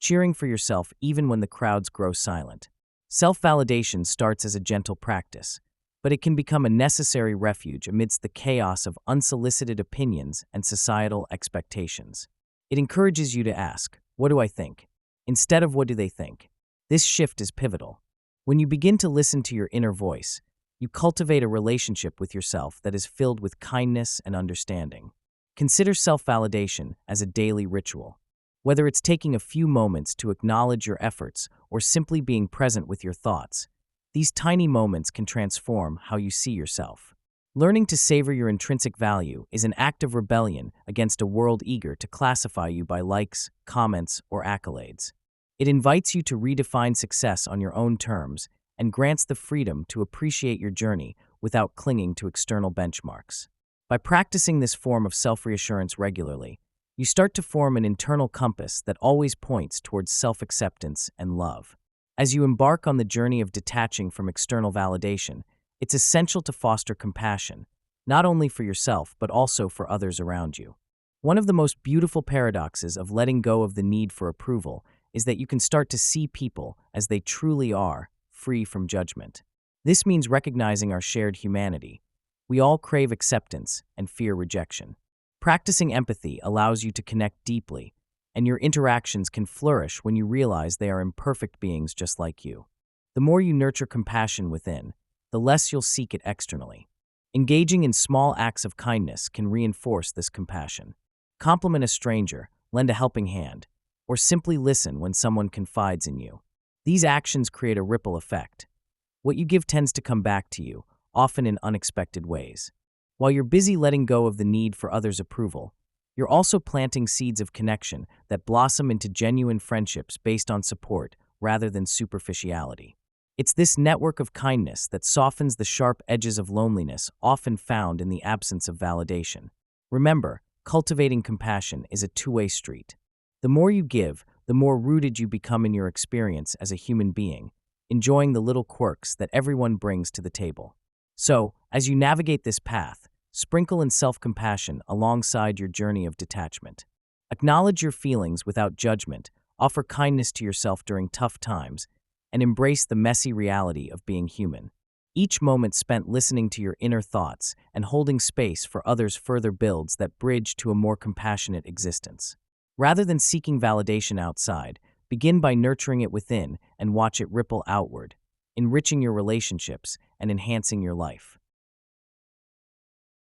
cheering for yourself even when the crowds grow silent. Self-validation starts as a gentle practice, but it can become a necessary refuge amidst the chaos of unsolicited opinions and societal expectations. It encourages you to ask, "What do I think?" instead of "What do they think?" This shift is pivotal. When you begin to listen to your inner voice, you cultivate a relationship with yourself that is filled with kindness and understanding. Consider self-validation as a daily ritual. Whether it's taking a few moments to acknowledge your efforts or simply being present with your thoughts, these tiny moments can transform how you see yourself. Learning to savor your intrinsic value is an act of rebellion against a world eager to classify you by likes, comments, or accolades. It invites you to redefine success on your own terms and grants the freedom to appreciate your journey without clinging to external benchmarks. By practicing this form of self-reassurance regularly, you start to form an internal compass that always points towards self-acceptance and love. As you embark on the journey of detaching from external validation, it's essential to foster compassion, not only for yourself but also for others around you. One of the most beautiful paradoxes of letting go of the need for approval is that you can start to see people as they truly are, free from judgment. This means recognizing our shared humanity. We all crave acceptance and fear rejection. Practicing empathy allows you to connect deeply, and your interactions can flourish when you realize they are imperfect beings just like you. The more you nurture compassion within, the less you'll seek it externally. Engaging in small acts of kindness can reinforce this compassion. Compliment a stranger, lend a helping hand, or simply listen when someone confides in you. These actions create a ripple effect. What you give tends to come back to you, often in unexpected ways. While you're busy letting go of the need for others' approval, you're also planting seeds of connection that blossom into genuine friendships based on support rather than superficiality. It's this network of kindness that softens the sharp edges of loneliness often found in the absence of validation. Remember, cultivating compassion is a two-way street. The more you give, the more rooted you become in your experience as a human being, enjoying the little quirks that everyone brings to the table. So, as you navigate this path, sprinkle in self-compassion alongside your journey of detachment. Acknowledge your feelings without judgment, offer kindness to yourself during tough times, and embrace the messy reality of being human. Each moment spent listening to your inner thoughts and holding space for others further builds that bridge to a more compassionate existence. Rather than seeking validation outside, begin by nurturing it within and watch it ripple outward, enriching your relationships and enhancing your life.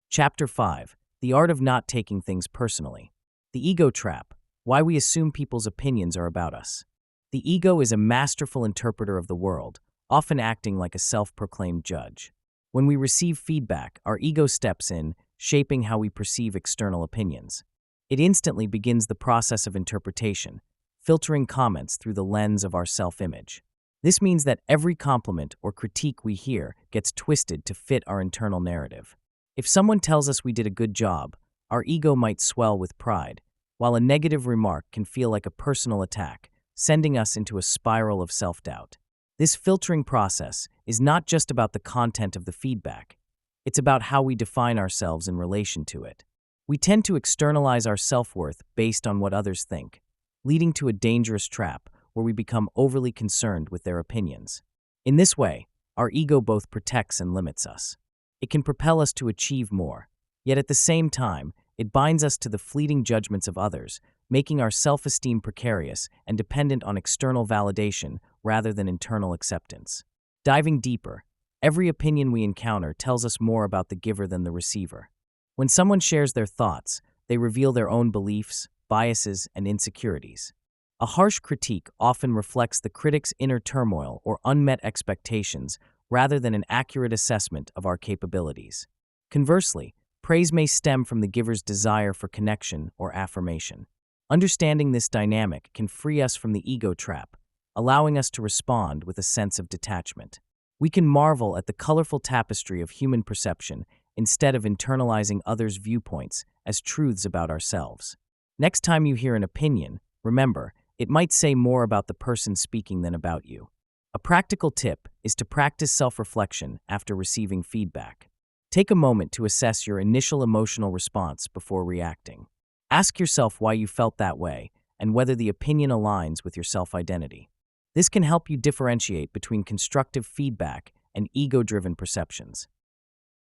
Chapter 5. The Art of Not Taking Things Personally. The Ego Trap. Why we assume people's opinions are about us. The ego is a masterful interpreter of the world, often acting like a self-proclaimed judge. When we receive feedback, our ego steps in, shaping how we perceive external opinions. It instantly begins the process of interpretation, filtering comments through the lens of our self-image. This means that every compliment or critique we hear gets twisted to fit our internal narrative. If someone tells us we did a good job, our ego might swell with pride, while a negative remark can feel like a personal attack, sending us into a spiral of self-doubt. This filtering process is not just about the content of the feedback, it's about how we define ourselves in relation to it. We tend to externalize our self-worth based on what others think, leading to a dangerous trap where we become overly concerned with their opinions. In this way, our ego both protects and limits us. It can propel us to achieve more, yet at the same time, it binds us to the fleeting judgments of others, making our self-esteem precarious and dependent on external validation rather than internal acceptance. Diving deeper, every opinion we encounter tells us more about the giver than the receiver. When someone shares their thoughts, they reveal their own beliefs, biases, and insecurities. A harsh critique often reflects the critic's inner turmoil or unmet expectations rather than an accurate assessment of our capabilities. Conversely, praise may stem from the giver's desire for connection or affirmation. Understanding this dynamic can free us from the ego trap, allowing us to respond with a sense of detachment. We can marvel at the colorful tapestry of human perception instead of internalizing others' viewpoints as truths about ourselves. Next time you hear an opinion, remember, it might say more about the person speaking than about you. A practical tip is to practice self-reflection after receiving feedback. Take a moment to assess your initial emotional response before reacting. Ask yourself why you felt that way and whether the opinion aligns with your self-identity. This can help you differentiate between constructive feedback and ego-driven perceptions.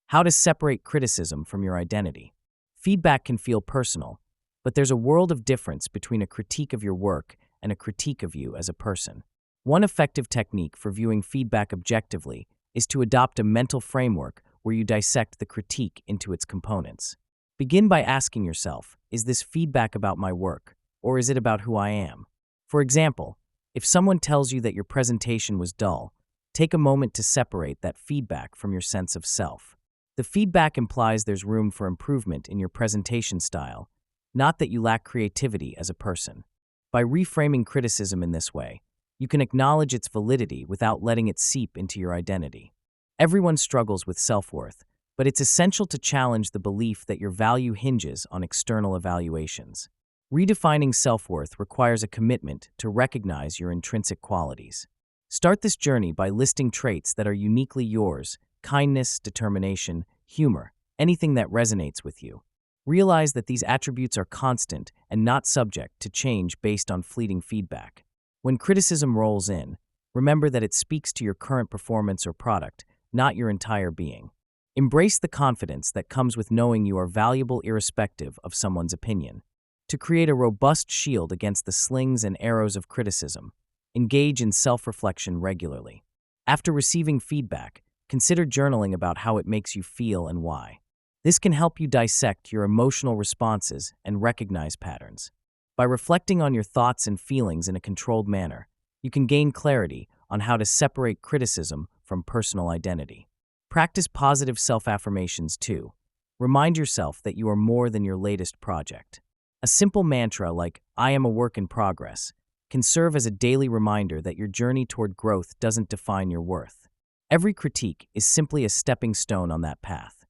How to separate criticism from your identity. Feedback can feel personal, but there's a world of difference between a critique of your work and a critique of you as a person. One effective technique for viewing feedback objectively is to adopt a mental framework where you dissect the critique into its components. Begin by asking yourself, is this feedback about my work, or is it about who I am? For example, if someone tells you that your presentation was dull, take a moment to separate that feedback from your sense of self. The feedback implies there's room for improvement in your presentation style, not that you lack creativity as a person. By reframing criticism in this way, you can acknowledge its validity without letting it seep into your identity. Everyone struggles with self-worth, but it's essential to challenge the belief that your value hinges on external evaluations. Redefining self-worth requires a commitment to recognize your intrinsic qualities. Start this journey by listing traits that are uniquely yours: kindness, determination, humor, anything that resonates with you. Realize that these attributes are constant and not subject to change based on fleeting feedback. When criticism rolls in, remember that it speaks to your current performance or product, not your entire being. Embrace the confidence that comes with knowing you are valuable irrespective of someone's opinion. To create a robust shield against the slings and arrows of criticism, engage in self-reflection regularly. After receiving feedback, consider journaling about how it makes you feel and why. This can help you dissect your emotional responses and recognize patterns. By reflecting on your thoughts and feelings in a controlled manner, you can gain clarity on how to separate criticism from personal identity. Practice positive self-affirmations too. Remind yourself that you are more than your latest project. A simple mantra like, "I am a work in progress," can serve as a daily reminder that your journey toward growth doesn't define your worth. Every critique is simply a stepping stone on that path.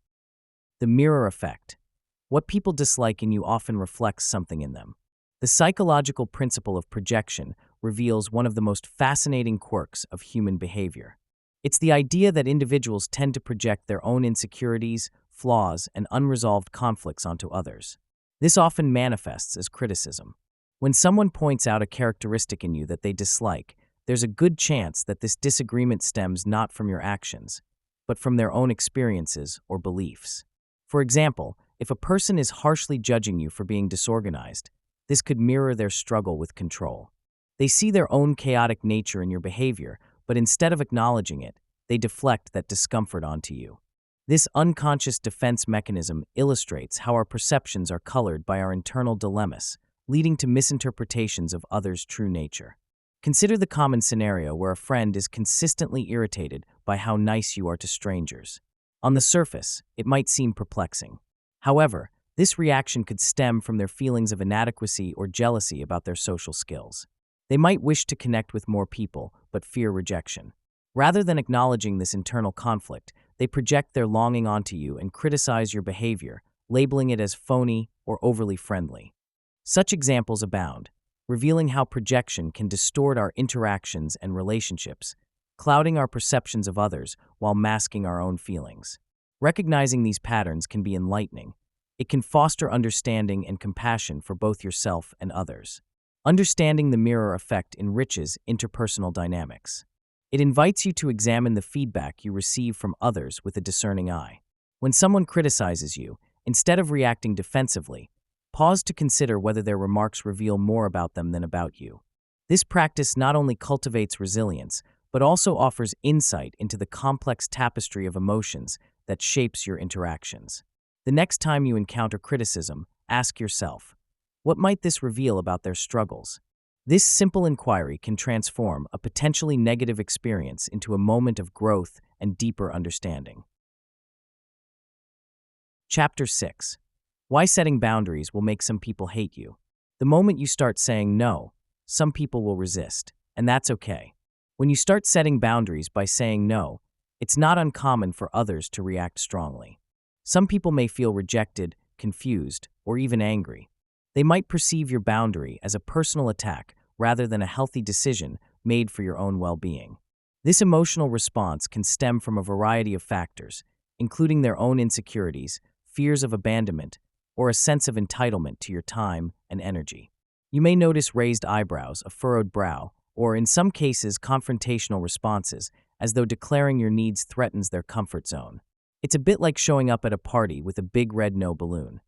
The mirror effect. What people dislike in you often reflects something in them. The psychological principle of projection reveals one of the most fascinating quirks of human behavior. It's the idea that individuals tend to project their own insecurities, flaws, and unresolved conflicts onto others. This often manifests as criticism. When someone points out a characteristic in you that they dislike, there's a good chance that this disagreement stems not from your actions, but from their own experiences or beliefs. For example, if a person is harshly judging you for being disorganized, this could mirror their struggle with control. They see their own chaotic nature in your behavior, but instead of acknowledging it, they deflect that discomfort onto you. This unconscious defense mechanism illustrates how our perceptions are colored by our internal dilemmas, leading to misinterpretations of others' true nature. Consider the common scenario where a friend is consistently irritated by how nice you are to strangers. On the surface, it might seem perplexing. However, this reaction could stem from their feelings of inadequacy or jealousy about their social skills. They might wish to connect with more people, but fear rejection. Rather than acknowledging this internal conflict, they project their longing onto you and criticize your behavior, labeling it as phony or overly friendly. Such examples abound, revealing how projection can distort our interactions and relationships, clouding our perceptions of others while masking our own feelings. Recognizing these patterns can be enlightening. It can foster understanding and compassion for both yourself and others. Understanding the mirror effect enriches interpersonal dynamics. It invites you to examine the feedback you receive from others with a discerning eye. When someone criticizes you, instead of reacting defensively, pause to consider whether their remarks reveal more about them than about you. This practice not only cultivates resilience, but also offers insight into the complex tapestry of emotions that shapes your interactions. The next time you encounter criticism, ask yourself, What might this reveal about their struggles? This simple inquiry can transform a potentially negative experience into a moment of growth and deeper understanding. Chapter 6. Why setting boundaries will make some people hate you. The moment you start saying no, some people will resist, and that's okay. When you start setting boundaries by saying no, it's not uncommon for others to react strongly. Some people may feel rejected, confused, or even angry. They might perceive your boundary as a personal attack rather than a healthy decision made for your own well-being. This emotional response can stem from a variety of factors, including their own insecurities, fears of abandonment, or a sense of entitlement to your time and energy. You may notice raised eyebrows, a furrowed brow, or in some cases confrontational responses, as though declaring your needs threatens their comfort zone. It's a bit like showing up at a party with a big red no balloon.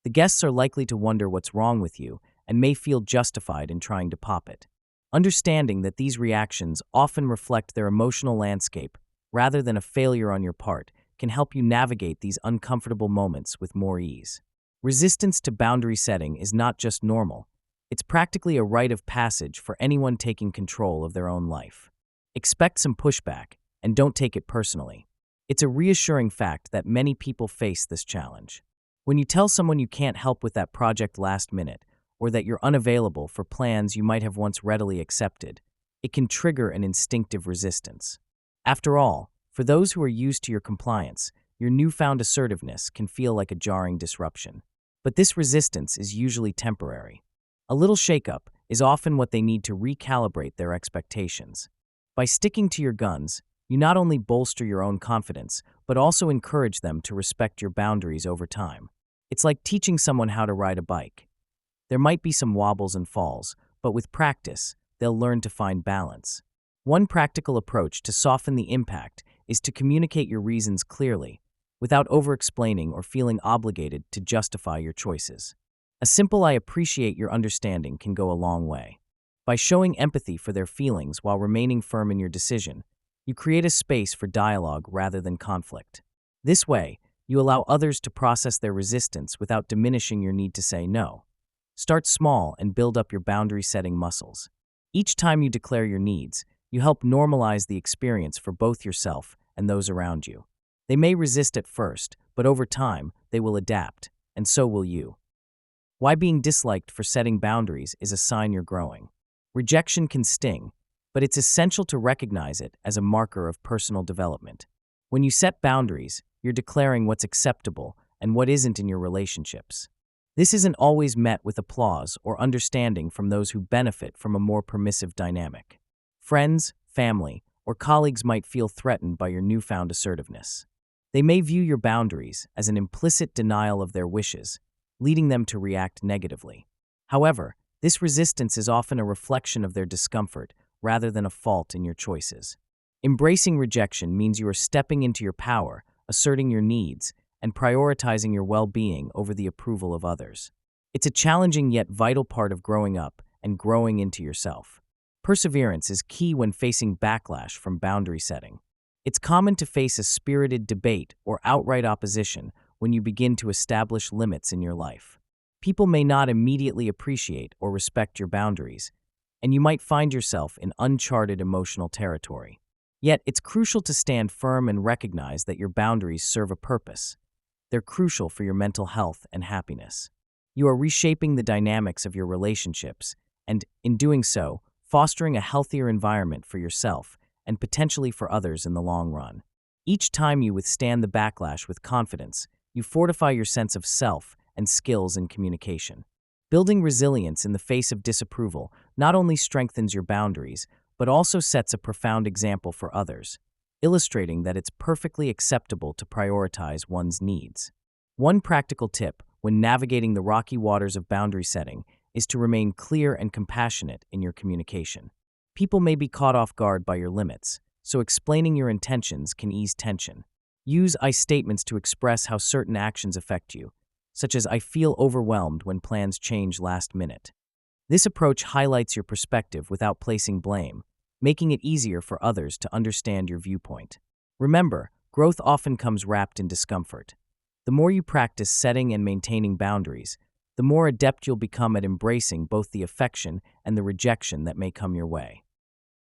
The guests are likely to wonder what's wrong with you and may feel justified in trying to pop it. Understanding that these reactions often reflect their emotional landscape rather than a failure on your part can help you navigate these uncomfortable moments with more ease. Resistance to boundary setting is not just normal, it's practically a rite of passage for anyone taking control of their own life. Expect some pushback, and don't take it personally. It's a reassuring fact that many people face this challenge. When you tell someone you can't help with that project last minute, or that you're unavailable for plans you might have once readily accepted, it can trigger an instinctive resistance. After all, for those who are used to your compliance, your newfound assertiveness can feel like a jarring disruption. But this resistance is usually temporary. A little shakeup is often what they need to recalibrate their expectations. By sticking to your guns, you not only bolster your own confidence, but also encourage them to respect your boundaries over time. It's like teaching someone how to ride a bike. There might be some wobbles and falls, but with practice, they'll learn to find balance. One practical approach to soften the impact is to communicate your reasons clearly, without over-explaining or feeling obligated to justify your choices. A simple "I appreciate your understanding" can go a long way. By showing empathy for their feelings while remaining firm in your decision, you create a space for dialogue rather than conflict. This way, you allow others to process their resistance without diminishing your need to say no. Start small and build up your boundary-setting muscles. Each time you declare your needs, you help normalize the experience for both yourself and those around you. They may resist at first, but over time, they will adapt, and so will you. Why being disliked for setting boundaries is a sign you're growing. Rejection can sting, but it's essential to recognize it as a marker of personal development. When you set boundaries, you're declaring what's acceptable and what isn't in your relationships. This isn't always met with applause or understanding from those who benefit from a more permissive dynamic. Friends, family, or colleagues might feel threatened by your newfound assertiveness. They may view your boundaries as an implicit denial of their wishes, leading them to react negatively. However, this resistance is often a reflection of their discomfort rather than a fault in your choices. Embracing rejection means you are stepping into your power, asserting your needs, and prioritizing your well-being over the approval of others. It's a challenging yet vital part of growing up and growing into yourself. Perseverance is key when facing backlash from boundary setting. It's common to face a spirited debate or outright opposition when you begin to establish limits in your life. People may not immediately appreciate or respect your boundaries, and you might find yourself in uncharted emotional territory. Yet, it's crucial to stand firm and recognize that your boundaries serve a purpose. They're crucial for your mental health and happiness. You are reshaping the dynamics of your relationships, and, in doing so, fostering a healthier environment for yourself and potentially for others in the long run. Each time you withstand the backlash with confidence, you fortify your sense of self and skills in communication. Building resilience in the face of disapproval not only strengthens your boundaries, but also sets a profound example for others, illustrating that it's perfectly acceptable to prioritize one's needs. One practical tip when navigating the rocky waters of boundary setting is to remain clear and compassionate in your communication. People may be caught off guard by your limits, so explaining your intentions can ease tension. Use I statements to express how certain actions affect you, such as "I feel overwhelmed when plans change last minute." This approach highlights your perspective without placing blame, making it easier for others to understand your viewpoint. Remember, growth often comes wrapped in discomfort. The more you practice setting and maintaining boundaries, the more adept you'll become at embracing both the affection and the rejection that may come your way.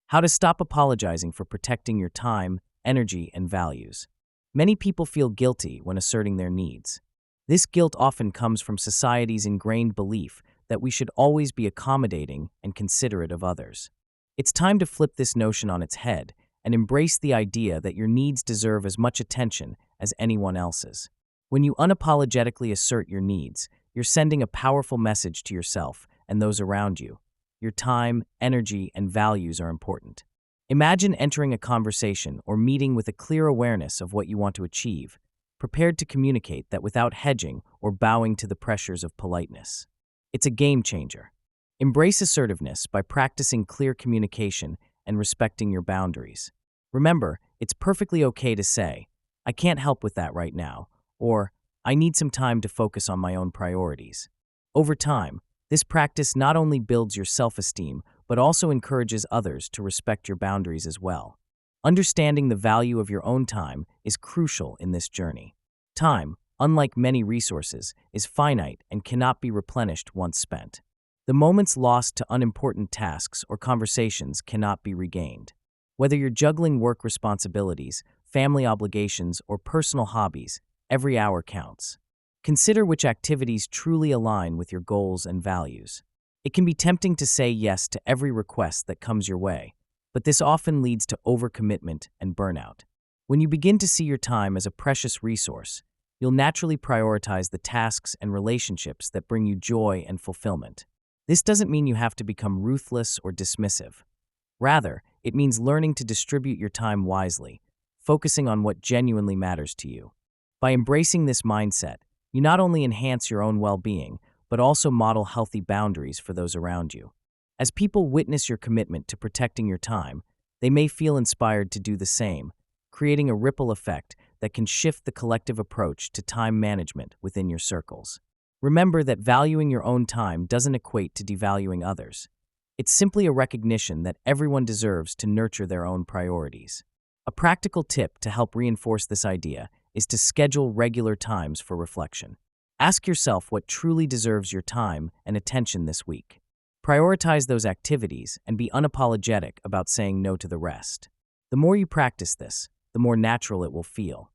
How to stop apologizing for protecting your time, energy, and values. Many people feel guilty when asserting their needs. This guilt often comes from society's ingrained belief that we should always be accommodating and considerate of others. It's time to flip this notion on its head and embrace the idea that your needs deserve as much attention as anyone else's. When you unapologetically assert your needs, you're sending a powerful message to yourself and those around you. Your time, energy, and values are important. Imagine entering a conversation or meeting with a clear awareness of what you want to achieve, prepared to communicate that without hedging or bowing to the pressures of politeness. It's a game changer. Embrace assertiveness by practicing clear communication and respecting your boundaries. Remember, it's perfectly okay to say, "I can't help with that right now," or "I need some time to focus on my own priorities." Over time, this practice not only builds your self-esteem, but also encourages others to respect your boundaries as well. Understanding the value of your own time is crucial in this journey. Time, unlike many resources, is finite and cannot be replenished once spent. The moments lost to unimportant tasks or conversations cannot be regained. Whether you're juggling work responsibilities, family obligations, or personal hobbies, every hour counts. Consider which activities truly align with your goals and values. It can be tempting to say yes to every request that comes your way, but this often leads to overcommitment and burnout. When you begin to see your time as a precious resource, you'll naturally prioritize the tasks and relationships that bring you joy and fulfillment. This doesn't mean you have to become ruthless or dismissive. Rather, it means learning to distribute your time wisely, focusing on what genuinely matters to you. By embracing this mindset, you not only enhance your own well-being, but also model healthy boundaries for those around you. As people witness your commitment to protecting your time, they may feel inspired to do the same, creating a ripple effect that can shift the collective approach to time management within your circles. Remember that valuing your own time doesn't equate to devaluing others. It's simply a recognition that everyone deserves to nurture their own priorities. A practical tip to help reinforce this idea is to schedule regular times for reflection. Ask yourself what truly deserves your time and attention this week. Prioritize those activities and be unapologetic about saying no to the rest. The more you practice this, the more natural it will feel.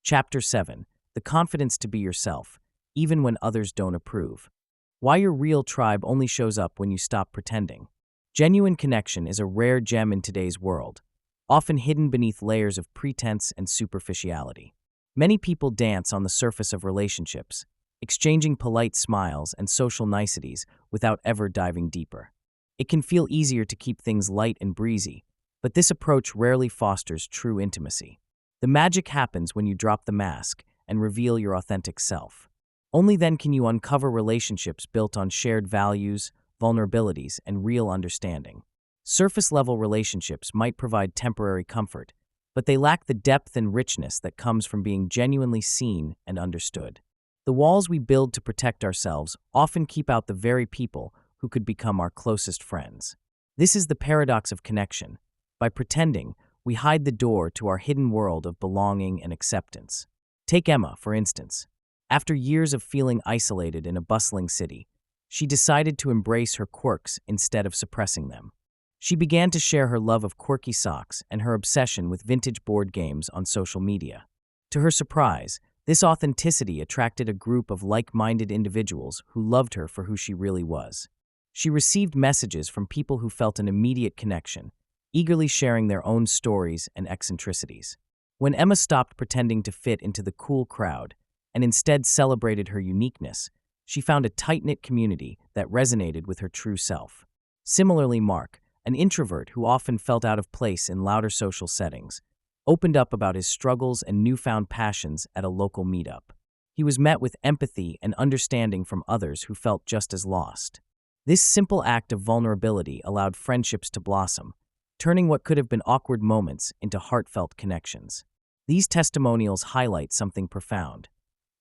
Chapter 7. The confidence to be yourself, even when others don't approve. Why your real tribe only shows up when you stop pretending. Genuine connection is a rare gem in today's world, often hidden beneath layers of pretense and superficiality. Many people dance on the surface of relationships, exchanging polite smiles and social niceties without ever diving deeper. It can feel easier to keep things light and breezy, but this approach rarely fosters true intimacy. The magic happens when you drop the mask and reveal your authentic self. Only then can you uncover relationships built on shared values, vulnerabilities, and real understanding. Surface-level relationships might provide temporary comfort, but they lack the depth and richness that comes from being genuinely seen and understood. The walls we build to protect ourselves often keep out the very people who could become our closest friends. This is the paradox of connection. By pretending, we hide the door to our hidden world of belonging and acceptance. Take Emma, for instance. After years of feeling isolated in a bustling city, she decided to embrace her quirks instead of suppressing them. She began to share her love of quirky socks and her obsession with vintage board games on social media. To her surprise, this authenticity attracted a group of like-minded individuals who loved her for who she really was. She received messages from people who felt an immediate connection, eagerly sharing their own stories and eccentricities. When Emma stopped pretending to fit into the cool crowd and instead celebrated her uniqueness, she found a tight-knit community that resonated with her true self. Similarly, Mark, an introvert who often felt out of place in louder social settings, opened up about his struggles and newfound passions at a local meetup. He was met with empathy and understanding from others who felt just as lost. This simple act of vulnerability allowed friendships to blossom, turning what could have been awkward moments into heartfelt connections. These testimonials highlight something profound.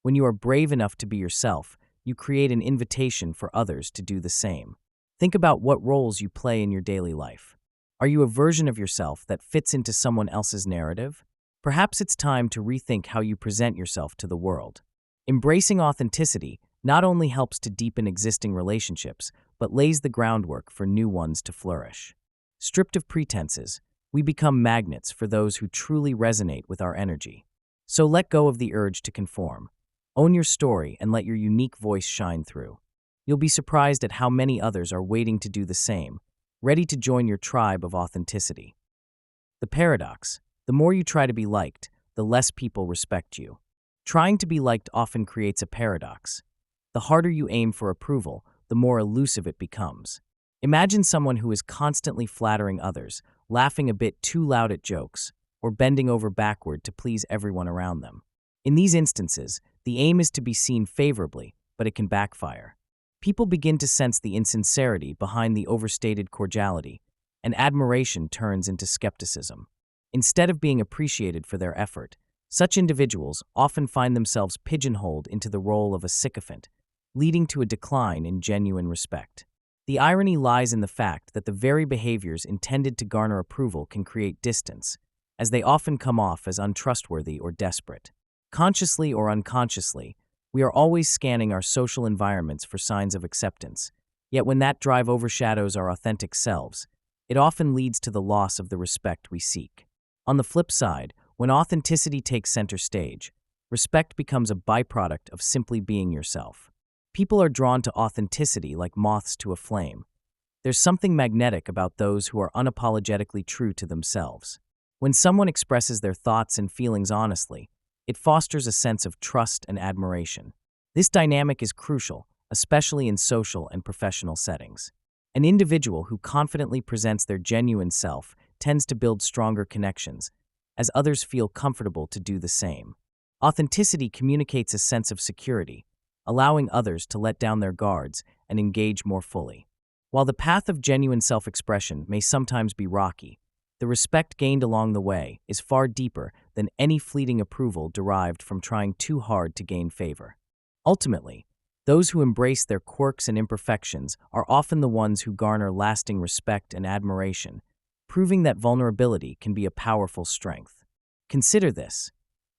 When you are brave enough to be yourself, you create an invitation for others to do the same. Think about what roles you play in your daily life. Are you a version of yourself that fits into someone else's narrative? Perhaps it's time to rethink how you present yourself to the world. Embracing authenticity not only helps to deepen existing relationships, but lays the groundwork for new ones to flourish. Stripped of pretenses, we become magnets for those who truly resonate with our energy. So let go of the urge to conform. Own your story and let your unique voice shine through. You'll be surprised at how many others are waiting to do the same, ready to join your tribe of authenticity. The paradox: the more you try to be liked, the less people respect you. Trying to be liked often creates a paradox. The harder you aim for approval, the more elusive it becomes. Imagine someone who is constantly flattering others, laughing a bit too loud at jokes, or bending over backward to please everyone around them. In these instances, the aim is to be seen favorably, but it can backfire. People begin to sense the insincerity behind the overstated cordiality, and admiration turns into skepticism. Instead of being appreciated for their effort, such individuals often find themselves pigeonholed into the role of a sycophant, leading to a decline in genuine respect. The irony lies in the fact that the very behaviors intended to garner approval can create distance, as they often come off as untrustworthy or desperate. Consciously or unconsciously, we are always scanning our social environments for signs of acceptance, yet when that drive overshadows our authentic selves, it often leads to the loss of the respect we seek. On the flip side, when authenticity takes center stage, respect becomes a byproduct of simply being yourself. People are drawn to authenticity like moths to a flame. There's something magnetic about those who are unapologetically true to themselves. When someone expresses their thoughts and feelings honestly, it fosters a sense of trust and admiration. This dynamic is crucial, especially in social and professional settings. An individual who confidently presents their genuine self tends to build stronger connections, as others feel comfortable to do the same. Authenticity communicates a sense of security, allowing others to let down their guards and engage more fully. While the path of genuine self-expression may sometimes be rocky, the respect gained along the way is far deeper than any fleeting approval derived from trying too hard to gain favor. Ultimately, those who embrace their quirks and imperfections are often the ones who garner lasting respect and admiration, proving that vulnerability can be a powerful strength. Consider this: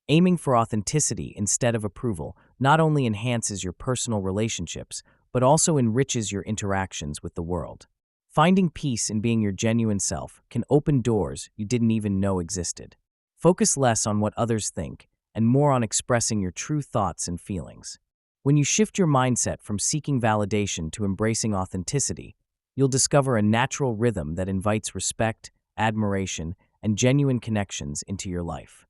aiming for authenticity instead of approval not only enhances your personal relationships, but also enriches your interactions with the world. Finding peace in being your genuine self can open doors you didn't even know existed. Focus less on what others think and more on expressing your true thoughts and feelings. When you shift your mindset from seeking validation to embracing authenticity, you'll discover a natural rhythm that invites respect, admiration, and genuine connections into your life.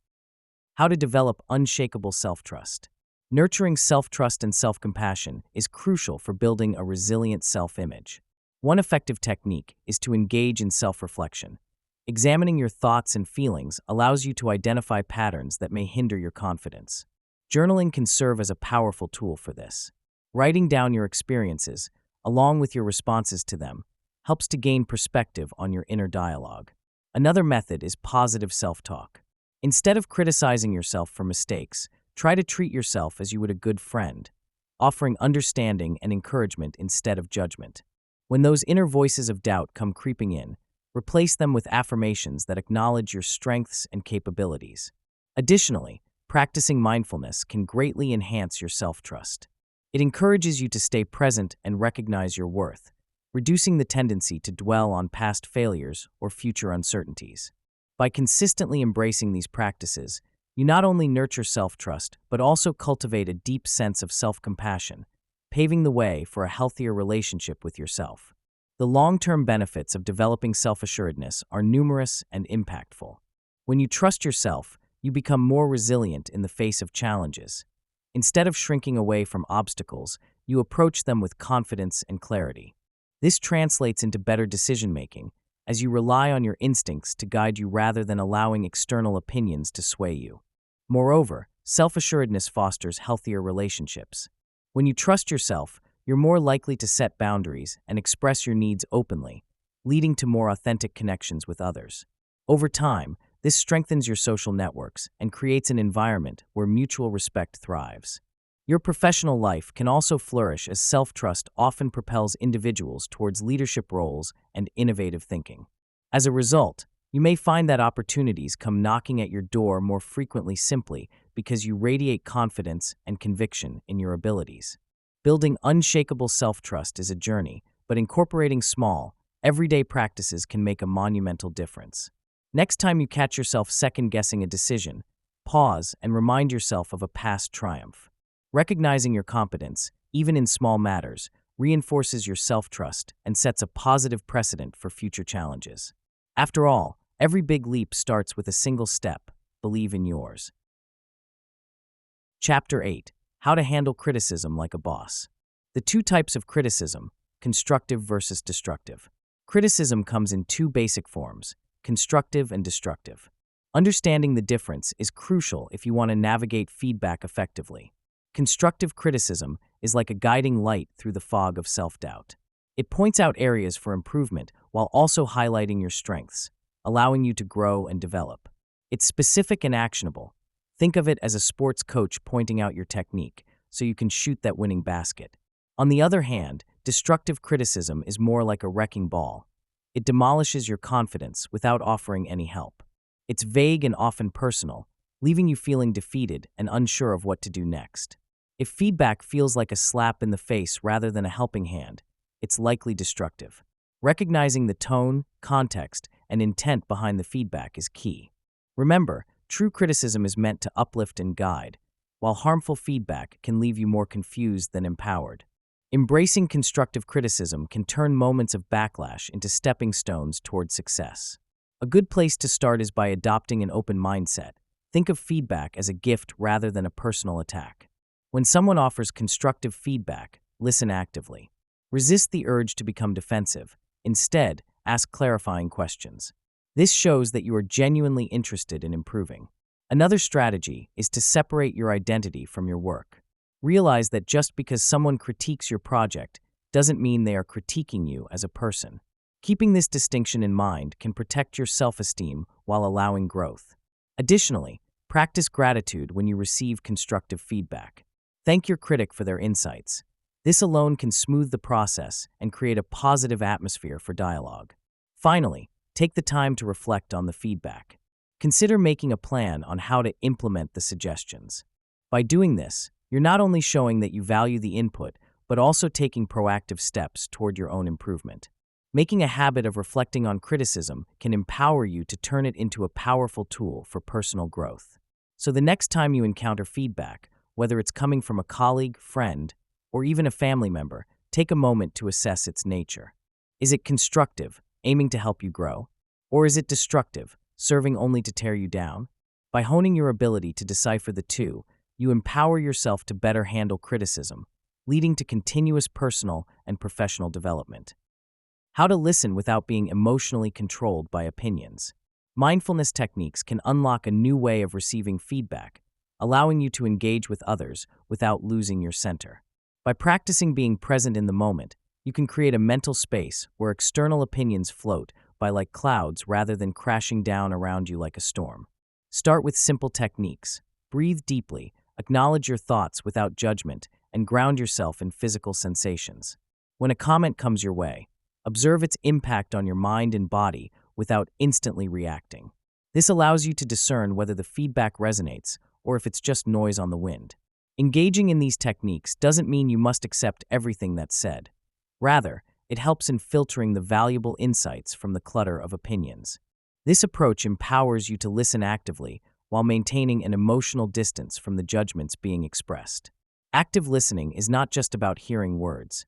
How to develop unshakable self-trust. Nurturing self-trust and self-compassion is crucial for building a resilient self-image. One effective technique is to engage in self-reflection. Examining your thoughts and feelings allows you to identify patterns that may hinder your confidence. Journaling can serve as a powerful tool for this. Writing down your experiences, along with your responses to them, helps to gain perspective on your inner dialogue. Another method is positive self-talk. Instead of criticizing yourself for mistakes, try to treat yourself as you would a good friend, offering understanding and encouragement instead of judgment. When those inner voices of doubt come creeping in, replace them with affirmations that acknowledge your strengths and capabilities. Additionally, practicing mindfulness can greatly enhance your self-trust. It encourages you to stay present and recognize your worth, reducing the tendency to dwell on past failures or future uncertainties. By consistently embracing these practices, you not only nurture self-trust, but also cultivate a deep sense of self-compassion, paving the way for a healthier relationship with yourself. The long-term benefits of developing self-assuredness are numerous and impactful. When you trust yourself, you become more resilient in the face of challenges. Instead of shrinking away from obstacles, you approach them with confidence and clarity. This translates into better decision-making, as you rely on your instincts to guide you rather than allowing external opinions to sway you. Moreover, self-assuredness fosters healthier relationships. When you trust yourself, you're more likely to set boundaries and express your needs openly, leading to more authentic connections with others. Over time, this strengthens your social networks and creates an environment where mutual respect thrives. Your professional life can also flourish as self-trust often propels individuals towards leadership roles and innovative thinking. As a result, you may find that opportunities come knocking at your door more frequently simply because you radiate confidence and conviction in your abilities. Building unshakable self-trust is a journey, but incorporating small, everyday practices can make a monumental difference. Next time you catch yourself second-guessing a decision, pause and remind yourself of a past triumph. Recognizing your competence, even in small matters, reinforces your self-trust and sets a positive precedent for future challenges. After all, every big leap starts with a single step. Believe in yours. Chapter 8. How to handle criticism like a boss. The two types of criticism, constructive versus destructive. Criticism comes in two basic forms, constructive and destructive. Understanding the difference is crucial if you want to navigate feedback effectively. Constructive criticism is like a guiding light through the fog of self-doubt. It points out areas for improvement while also highlighting your strengths, allowing you to grow and develop. It's specific and actionable. Think of it as a sports coach pointing out your technique so you can shoot that winning basket. On the other hand, destructive criticism is more like a wrecking ball. It demolishes your confidence without offering any help. It's vague and often personal, leaving you feeling defeated and unsure of what to do next. If feedback feels like a slap in the face rather than a helping hand, it's likely destructive. Recognizing the tone, context, and intent behind the feedback is key. Remember, true criticism is meant to uplift and guide, while harmful feedback can leave you more confused than empowered. Embracing constructive criticism can turn moments of backlash into stepping stones toward success. A good place to start is by adopting an open mindset. Think of feedback as a gift rather than a personal attack. When someone offers constructive feedback, listen actively. Resist the urge to become defensive. Instead, ask clarifying questions. This shows that you are genuinely interested in improving. Another strategy is to separate your identity from your work. Realize that just because someone critiques your project doesn't mean they are critiquing you as a person. Keeping this distinction in mind can protect your self-esteem while allowing growth. Additionally, practice gratitude when you receive constructive feedback. Thank your critic for their insights. This alone can smooth the process and create a positive atmosphere for dialogue. Finally, take the time to reflect on the feedback. Consider making a plan on how to implement the suggestions. By doing this, you're not only showing that you value the input, but also taking proactive steps toward your own improvement. Making a habit of reflecting on criticism can empower you to turn it into a powerful tool for personal growth. So the next time you encounter feedback, whether it's coming from a colleague, friend, or even a family member, take a moment to assess its nature. Is it constructive, aiming to help you grow? Or is it destructive, serving only to tear you down? By honing your ability to decipher the two, you empower yourself to better handle criticism, leading to continuous personal and professional development. How to listen without being emotionally controlled by opinions. Mindfulness techniques can unlock a new way of receiving feedback, allowing you to engage with others without losing your center. By practicing being present in the moment, you can create a mental space where external opinions float by like clouds rather than crashing down around you like a storm. Start with simple techniques. Breathe deeply, acknowledge your thoughts without judgment, and ground yourself in physical sensations. When a comment comes your way, observe its impact on your mind and body without instantly reacting. This allows you to discern whether the feedback resonates or if it's just noise on the wind. Engaging in these techniques doesn't mean you must accept everything that's said. Rather, it helps in filtering the valuable insights from the clutter of opinions. This approach empowers you to listen actively while maintaining an emotional distance from the judgments being expressed. Active listening is not just about hearing words.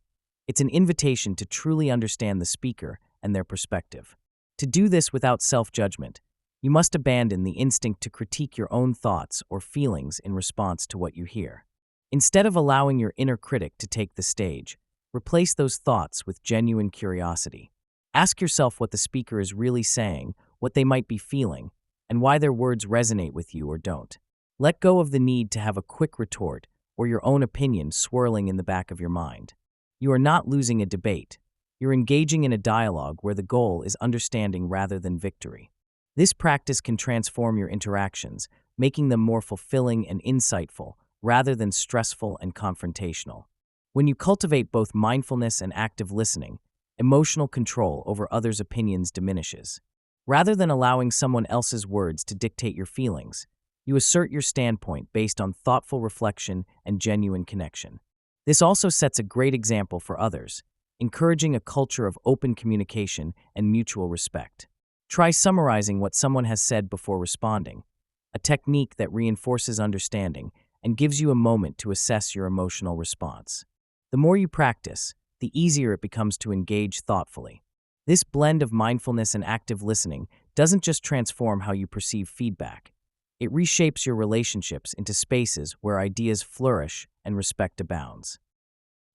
It's an invitation to truly understand the speaker and their perspective. To do this without self-judgment, you must abandon the instinct to critique your own thoughts or feelings in response to what you hear. Instead of allowing your inner critic to take the stage, replace those thoughts with genuine curiosity. Ask yourself what the speaker is really saying, what they might be feeling, and why their words resonate with you or don't. Let go of the need to have a quick retort or your own opinion swirling in the back of your mind. You are not losing a debate. You're engaging in a dialogue where the goal is understanding rather than victory. This practice can transform your interactions, making them more fulfilling and insightful rather than stressful and confrontational. When you cultivate both mindfulness and active listening, emotional control over others' opinions diminishes. Rather than allowing someone else's words to dictate your feelings, You assert your standpoint based on thoughtful reflection and genuine connection. This also sets a great example for others, encouraging a culture of open communication and mutual respect. Try summarizing what someone has said before responding, a technique that reinforces understanding and gives you a moment to assess your emotional response. The more you practice, the easier it becomes to engage thoughtfully. This blend of mindfulness and active listening doesn't just transform how you perceive feedback. It reshapes your relationships into spaces where ideas flourish and respect abounds.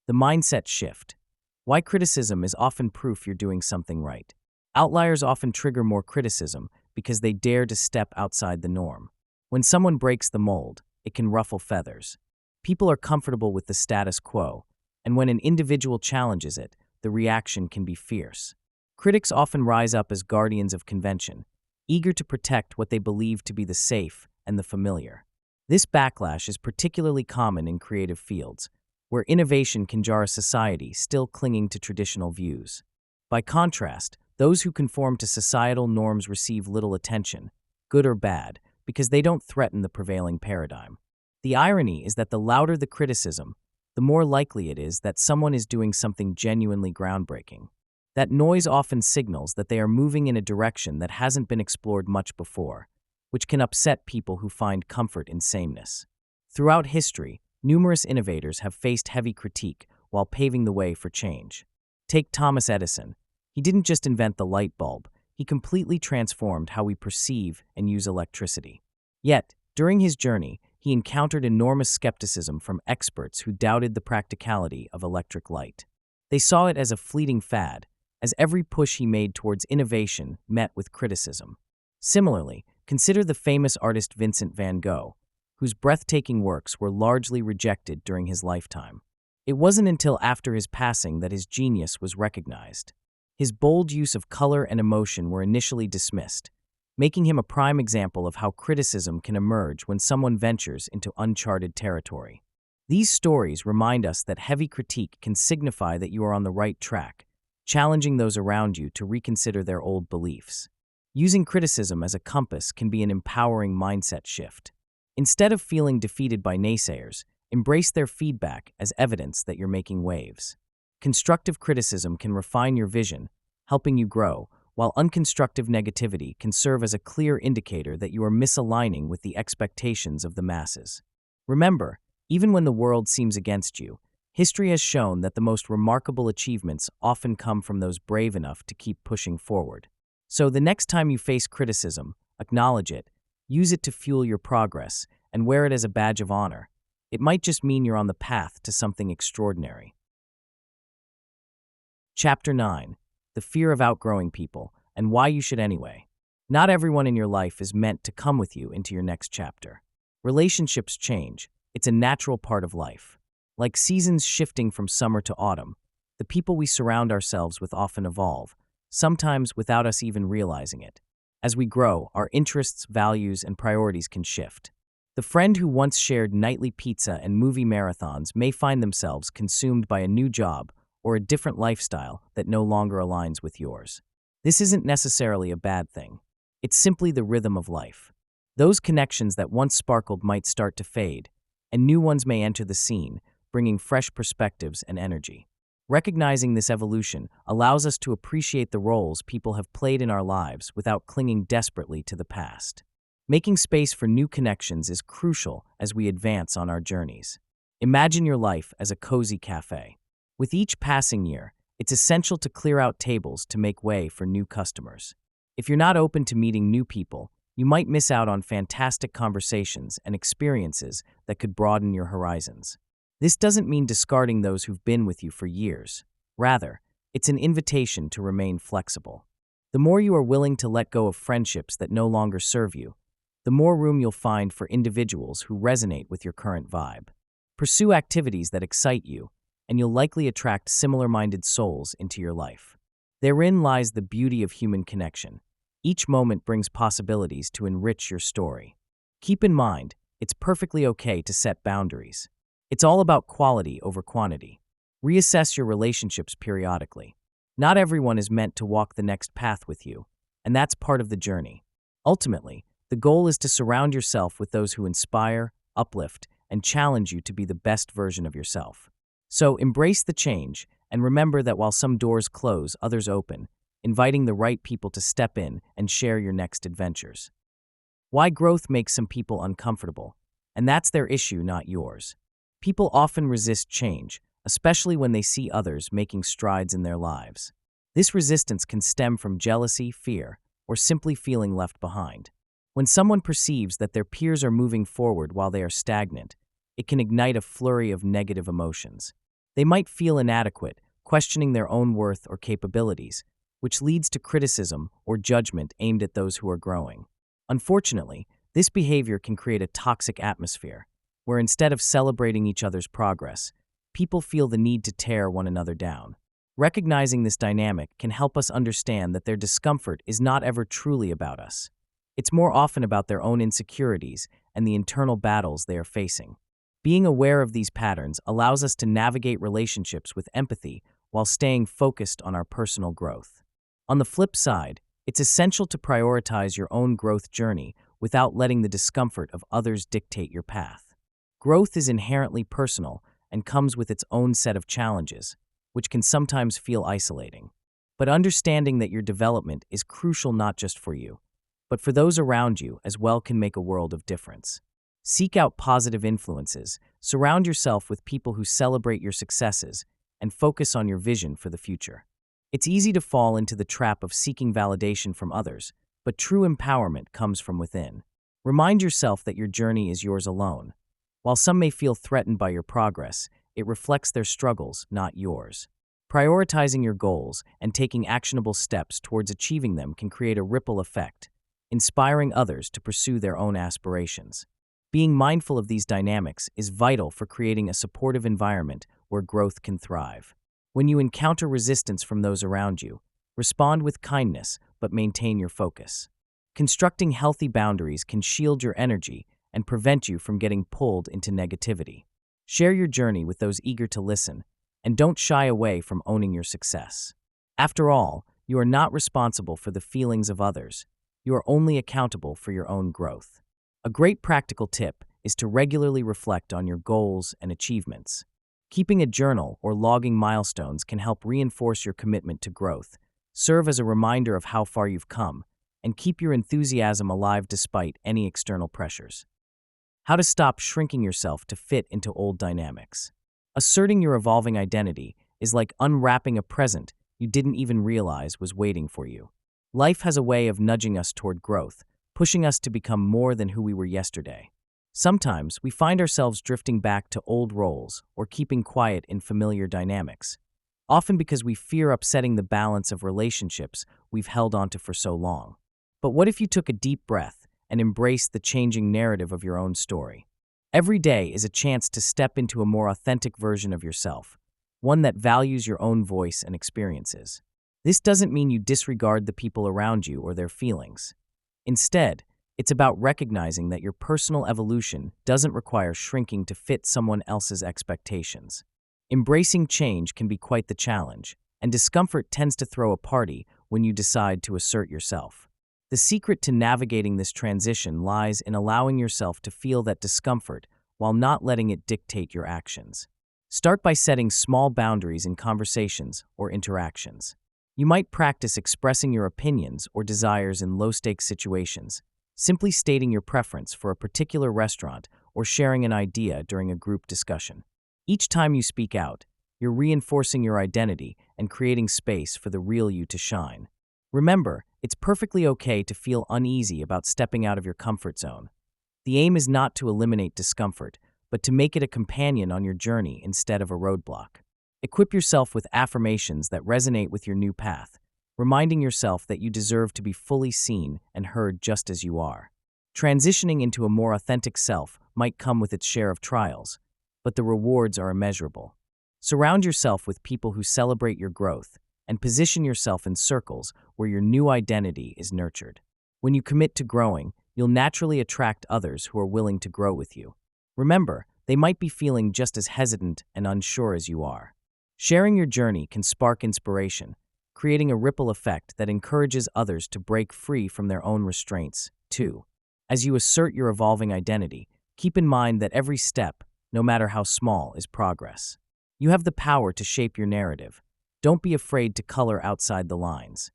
The mindset shift. Why criticism is often proof you're doing something right. Outliers often trigger more criticism because they dare to step outside the norm. When someone breaks the mold, it can ruffle feathers. People are comfortable with the status quo, and when an individual challenges it, the reaction can be fierce. Critics often rise up as guardians of convention, eager to protect what they believe to be the safe and the familiar. This backlash is particularly common in creative fields, where innovation can jar a society still clinging to traditional views. By contrast, those who conform to societal norms receive little attention, good or bad, because they don't threaten the prevailing paradigm. The irony is that the louder the criticism, the more likely it is that someone is doing something genuinely groundbreaking. That noise often signals that they are moving in a direction that hasn't been explored much before, which can upset people who find comfort in sameness. Throughout history, numerous innovators have faced heavy critique while paving the way for change. Take Thomas Edison. He didn't just invent the light bulb, he completely transformed how we perceive and use electricity. Yet, during his journey, he encountered enormous skepticism from experts who doubted the practicality of electric light. They saw it as a fleeting fad, as every push he made towards innovation met with criticism. Similarly, consider the famous artist Vincent van Gogh, whose breathtaking works were largely rejected during his lifetime. It wasn't until after his passing that his genius was recognized. His bold use of color and emotion were initially dismissed, making him a prime example of how criticism can emerge when someone ventures into uncharted territory. These stories remind us that heavy critique can signify that you are on the right track, challenging those around you to reconsider their old beliefs. Using criticism as a compass can be an empowering mindset shift. Instead of feeling defeated by naysayers, embrace their feedback as evidence that you're making waves. Constructive criticism can refine your vision, helping you grow, while unconstructive negativity can serve as a clear indicator that you are misaligning with the expectations of the masses. Remember, even when the world seems against you, history has shown that the most remarkable achievements often come from those brave enough to keep pushing forward. So the next time you face criticism, acknowledge it, use it to fuel your progress, and wear it as a badge of honor. It might just mean you're on the path to something extraordinary. Chapter 9. The Fear of Outgrowing People, and Why You Should Anyway. Not everyone in your life is meant to come with you into your next chapter. Relationships change. It's a natural part of life. Like seasons shifting from summer to autumn, the people we surround ourselves with often evolve, sometimes without us even realizing it. As we grow, our interests, values, and priorities can shift. The friend who once shared nightly pizza and movie marathons may find themselves consumed by a new job or a different lifestyle that no longer aligns with yours. This isn't necessarily a bad thing. It's simply the rhythm of life. Those connections that once sparkled might start to fade, and new ones may enter the scene, bringing fresh perspectives and energy. Recognizing this evolution allows us to appreciate the roles people have played in our lives without clinging desperately to the past. Making space for new connections is crucial as we advance on our journeys. Imagine your life as a cozy cafe. With each passing year, it's essential to clear out tables to make way for new customers. If you're not open to meeting new people, you might miss out on fantastic conversations and experiences that could broaden your horizons. This doesn't mean discarding those who've been with you for years. Rather, it's an invitation to remain flexible. The more you are willing to let go of friendships that no longer serve you, the more room you'll find for individuals who resonate with your current vibe. Pursue activities that excite you, and you'll likely attract similar-minded souls into your life. Therein lies the beauty of human connection. Each moment brings possibilities to enrich your story. Keep in mind, it's perfectly okay to set boundaries. It's all about quality over quantity. Reassess your relationships periodically. Not everyone is meant to walk the next path with you, and that's part of the journey. Ultimately, the The goal is to surround yourself with those who inspire, uplift, and challenge you to be the best version of yourself. So embrace the change, and remember that while some doors close, others open, inviting the right people to step in and share your next adventures. Why growth makes some people uncomfortable, and that's their issue, not yours. People often resist change, especially when they see others making strides in their lives. This resistance can stem from jealousy, fear, or simply feeling left behind. When someone perceives that their peers are moving forward while they are stagnant, it can ignite a flurry of negative emotions. They might feel inadequate, questioning their own worth or capabilities, which leads to criticism or judgment aimed at those who are growing. Unfortunately, this behavior can create a toxic atmosphere, where instead of celebrating each other's progress, people feel the need to tear one another down. Recognizing this dynamic can help us understand that their discomfort is not ever truly about us. It's more often about their own insecurities and the internal battles they are facing. Being aware of these patterns allows us to navigate relationships with empathy while staying focused on our personal growth. On the flip side, it's essential to prioritize your own growth journey without letting the discomfort of others dictate your path. Growth is inherently personal and comes with its own set of challenges, which can sometimes feel isolating. But understanding that your development is crucial not just for you, but for those around you as well can make a world of difference. Seek out positive influences, surround yourself with people who celebrate your successes, and focus on your vision for the future. It's easy to fall into the trap of seeking validation from others, but true empowerment comes from within. Remind yourself that your journey is yours alone. While some may feel threatened by your progress, it reflects their struggles, not yours. Prioritizing your goals and taking actionable steps towards achieving them can create a ripple effect, inspiring others to pursue their own aspirations. Being mindful of these dynamics is vital for creating a supportive environment where growth can thrive. When you encounter resistance from those around you, respond with kindness but maintain your focus. Constructing healthy boundaries can shield your energy and prevent you from getting pulled into negativity. Share your journey with those eager to listen, and don't shy away from owning your success. After all, you are not responsible for the feelings of others. You are only accountable for your own growth. A great practical tip is to regularly reflect on your goals and achievements. Keeping a journal or logging milestones can help reinforce your commitment to growth, serve as a reminder of how far you've come, and keep your enthusiasm alive despite any external pressures. How to stop shrinking yourself to fit into old dynamics. Asserting your evolving identity is like unwrapping a present you didn't even realize was waiting for you. Life has a way of nudging us toward growth, pushing us to become more than who we were yesterday. Sometimes we find ourselves drifting back to old roles or keeping quiet in familiar dynamics, often because we fear upsetting the balance of relationships we've held onto for so long. But what if you took a deep breath and embraced the changing narrative of your own story? Every day is a chance to step into a more authentic version of yourself, one that values your own voice and experiences. This doesn't mean you disregard the people around you or their feelings. Instead, it's about recognizing that your personal evolution doesn't require shrinking to fit someone else's expectations. Embracing change can be quite the challenge, and discomfort tends to throw a party when you decide to assert yourself. The secret to navigating this transition lies in allowing yourself to feel that discomfort while not letting it dictate your actions. Start by setting small boundaries in conversations or interactions. You might practice expressing your opinions or desires in low-stakes situations, simply stating your preference for a particular restaurant or sharing an idea during a group discussion. Each time you speak out, you're reinforcing your identity and creating space for the real you to shine. Remember, it's perfectly okay to feel uneasy about stepping out of your comfort zone. The aim is not to eliminate discomfort, but to make it a companion on your journey instead of a roadblock. Equip yourself with affirmations that resonate with your new path, reminding yourself that you deserve to be fully seen and heard just as you are. Transitioning into a more authentic self might come with its share of trials, but the rewards are immeasurable. Surround yourself with people who celebrate your growth and position yourself in circles where your new identity is nurtured. When you commit to growing, you'll naturally attract others who are willing to grow with you. Remember, they might be feeling just as hesitant and unsure as you are. Sharing your journey can spark inspiration, creating a ripple effect that encourages others to break free from their own restraints, too. As you assert your evolving identity, keep in mind that every step, no matter how small, is progress. You have the power to shape your narrative. Don't be afraid to color outside the lines.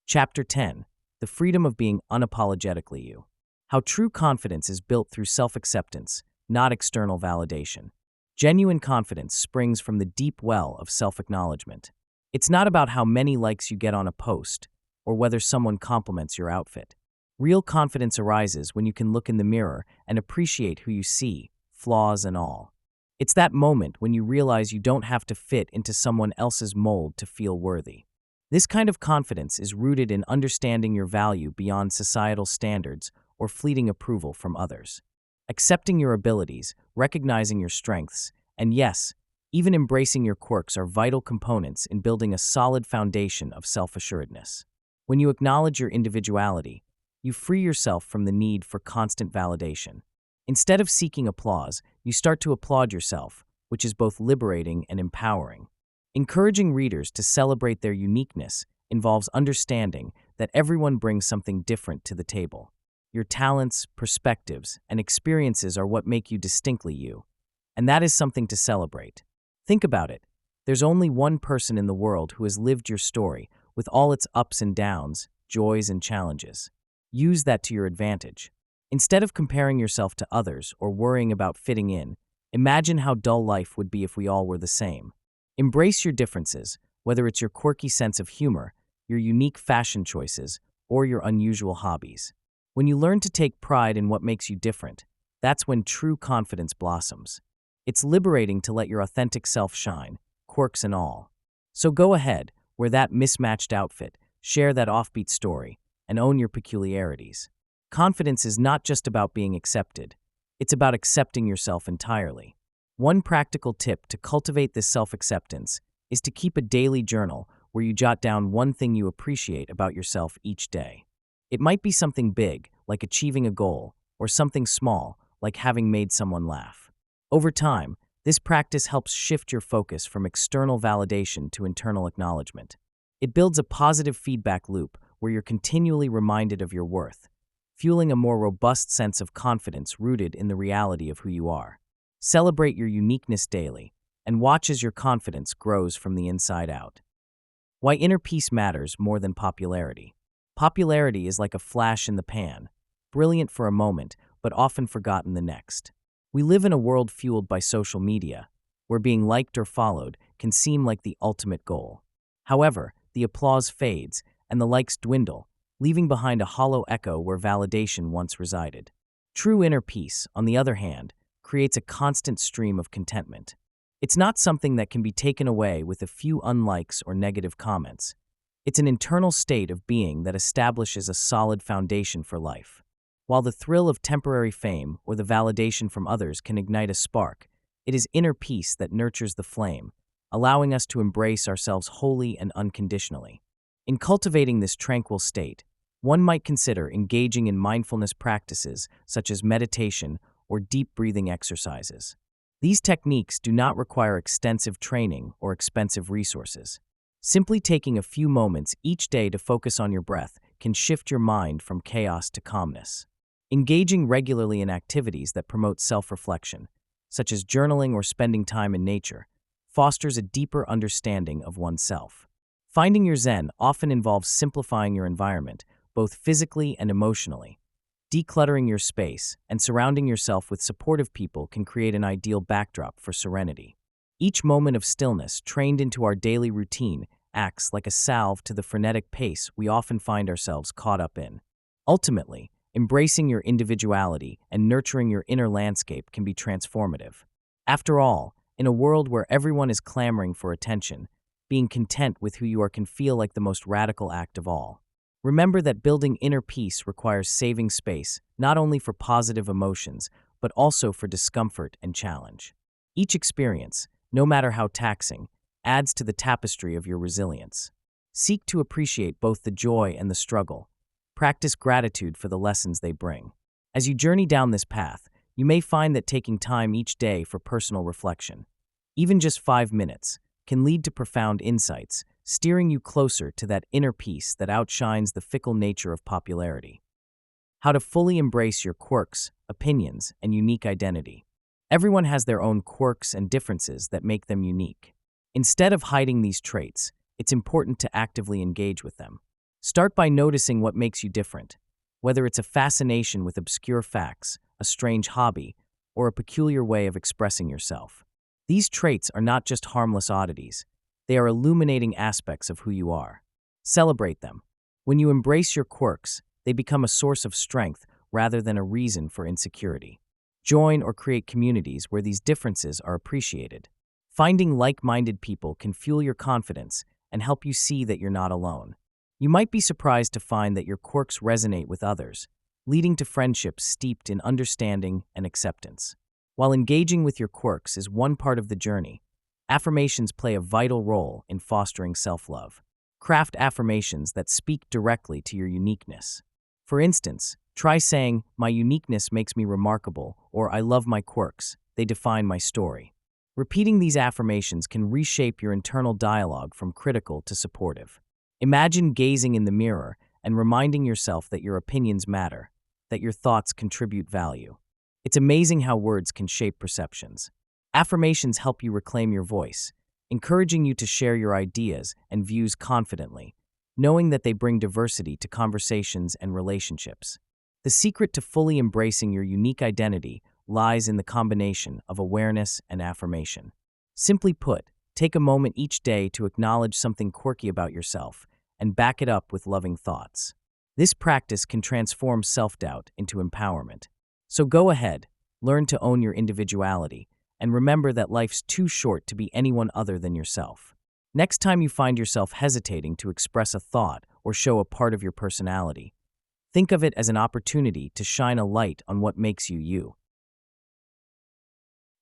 Chapter 10: The Freedom of Being Unapologetically You. How true confidence is built through self-acceptance, not external validation. Genuine confidence springs from the deep well of self-acknowledgement. It's not about how many likes you get on a post or whether someone compliments your outfit. Real confidence arises when you can look in the mirror and appreciate who you see, flaws and all. It's that moment when you realize you don't have to fit into someone else's mold to feel worthy. This kind of confidence is rooted in understanding your value beyond societal standards or fleeting approval from others. Accepting your abilities, recognizing your strengths, and yes, even embracing your quirks are vital components in building a solid foundation of self-assuredness. When you acknowledge your individuality, you free yourself from the need for constant validation. Instead of seeking applause, you start to applaud yourself, which is both liberating and empowering. Encouraging readers to celebrate their uniqueness involves understanding that everyone brings something different to the table. Your talents, perspectives, and experiences are what make you distinctly you, and that is something to celebrate. Think about it. There's only one person in the world who has lived your story with all its ups and downs, joys and challenges. Use that to your advantage. Instead of comparing yourself to others or worrying about fitting in, imagine how dull life would be if we all were the same. Embrace your differences, whether it's your quirky sense of humor, your unique fashion choices, or your unusual hobbies. When you learn to take pride in what makes you different, that's when true confidence blossoms. It's liberating to let your authentic self shine, quirks and all. So go ahead, wear that mismatched outfit, share that offbeat story, and own your peculiarities. Confidence is not just about being accepted, it's about accepting yourself entirely. One practical tip to cultivate this self-acceptance is to keep a daily journal where you jot down one thing you appreciate about yourself each day. It might be something big, like achieving a goal, or something small, like having made someone laugh. Over time, this practice helps shift your focus from external validation to internal acknowledgement. It builds a positive feedback loop where you're continually reminded of your worth, fueling a more robust sense of confidence rooted in the reality of who you are. Celebrate your uniqueness daily, and watch as your confidence grows from the inside out. Why inner peace matters more than popularity. Popularity is like a flash in the pan, brilliant for a moment, but often forgotten the next. We live in a world fueled by social media, where being liked or followed can seem like the ultimate goal. However, the applause fades, and the likes dwindle, leaving behind a hollow echo where validation once resided. True inner peace, on the other hand, creates a constant stream of contentment. It's not something that can be taken away with a few unlikes or negative comments. It's an internal state of being that establishes a solid foundation for life. While the thrill of temporary fame or the validation from others can ignite a spark, it is inner peace that nurtures the flame, allowing us to embrace ourselves wholly and unconditionally. In cultivating this tranquil state, one might consider engaging in mindfulness practices such as meditation or deep breathing exercises. These techniques do not require extensive training or expensive resources. Simply taking a few moments each day to focus on your breath can shift your mind from chaos to calmness. Engaging regularly in activities that promote self-reflection, such as journaling or spending time in nature, fosters a deeper understanding of oneself. Finding your Zen often involves simplifying your environment, both physically and emotionally. Decluttering your space and surrounding yourself with supportive people can create an ideal backdrop for serenity. Each moment of stillness trained into our daily routine acts like a salve to the frenetic pace we often find ourselves caught up in. Ultimately, embracing your individuality and nurturing your inner landscape can be transformative. After all, in a world where everyone is clamoring for attention, being content with who you are can feel like the most radical act of all. Remember that building inner peace requires saving space, not only for positive emotions, but also for discomfort and challenge. Each experience, no matter how taxing, adds to the tapestry of your resilience. Seek to appreciate both the joy and the struggle. Practice gratitude for the lessons they bring. As you journey down this path, you may find that taking time each day for personal reflection, even just 5 minutes, can lead to profound insights, steering you closer to that inner peace that outshines the fickle nature of popularity. How to fully embrace your quirks, opinions, and unique identity. Everyone has their own quirks and differences that make them unique. Instead of hiding these traits, it's important to actively engage with them. Start by noticing what makes you different, whether it's a fascination with obscure facts, a strange hobby, or a peculiar way of expressing yourself. These traits are not just harmless oddities, they are illuminating aspects of who you are. Celebrate them. When you embrace your quirks, they become a source of strength rather than a reason for insecurity. Join or create communities where these differences are appreciated. Finding like-minded people can fuel your confidence and help you see that you're not alone. You might be surprised to find that your quirks resonate with others, leading to friendships steeped in understanding and acceptance. While engaging with your quirks is one part of the journey, affirmations play a vital role in fostering self-love. Craft affirmations that speak directly to your uniqueness. For instance, try saying, "My uniqueness makes me remarkable," or "I love my quirks, they define my story." Repeating these affirmations can reshape your internal dialogue from critical to supportive. Imagine gazing in the mirror and reminding yourself that your opinions matter, that your thoughts contribute value. It's amazing how words can shape perceptions. Affirmations help you reclaim your voice, encouraging you to share your ideas and views confidently, knowing that they bring diversity to conversations and relationships. The secret to fully embracing your unique identity lies in the combination of awareness and affirmation. Simply put, take a moment each day to acknowledge something quirky about yourself and back it up with loving thoughts. This practice can transform self-doubt into empowerment. So go ahead, learn to own your individuality, and remember that life's too short to be anyone other than yourself. Next time you find yourself hesitating to express a thought or show a part of your personality, think of it as an opportunity to shine a light on what makes you you.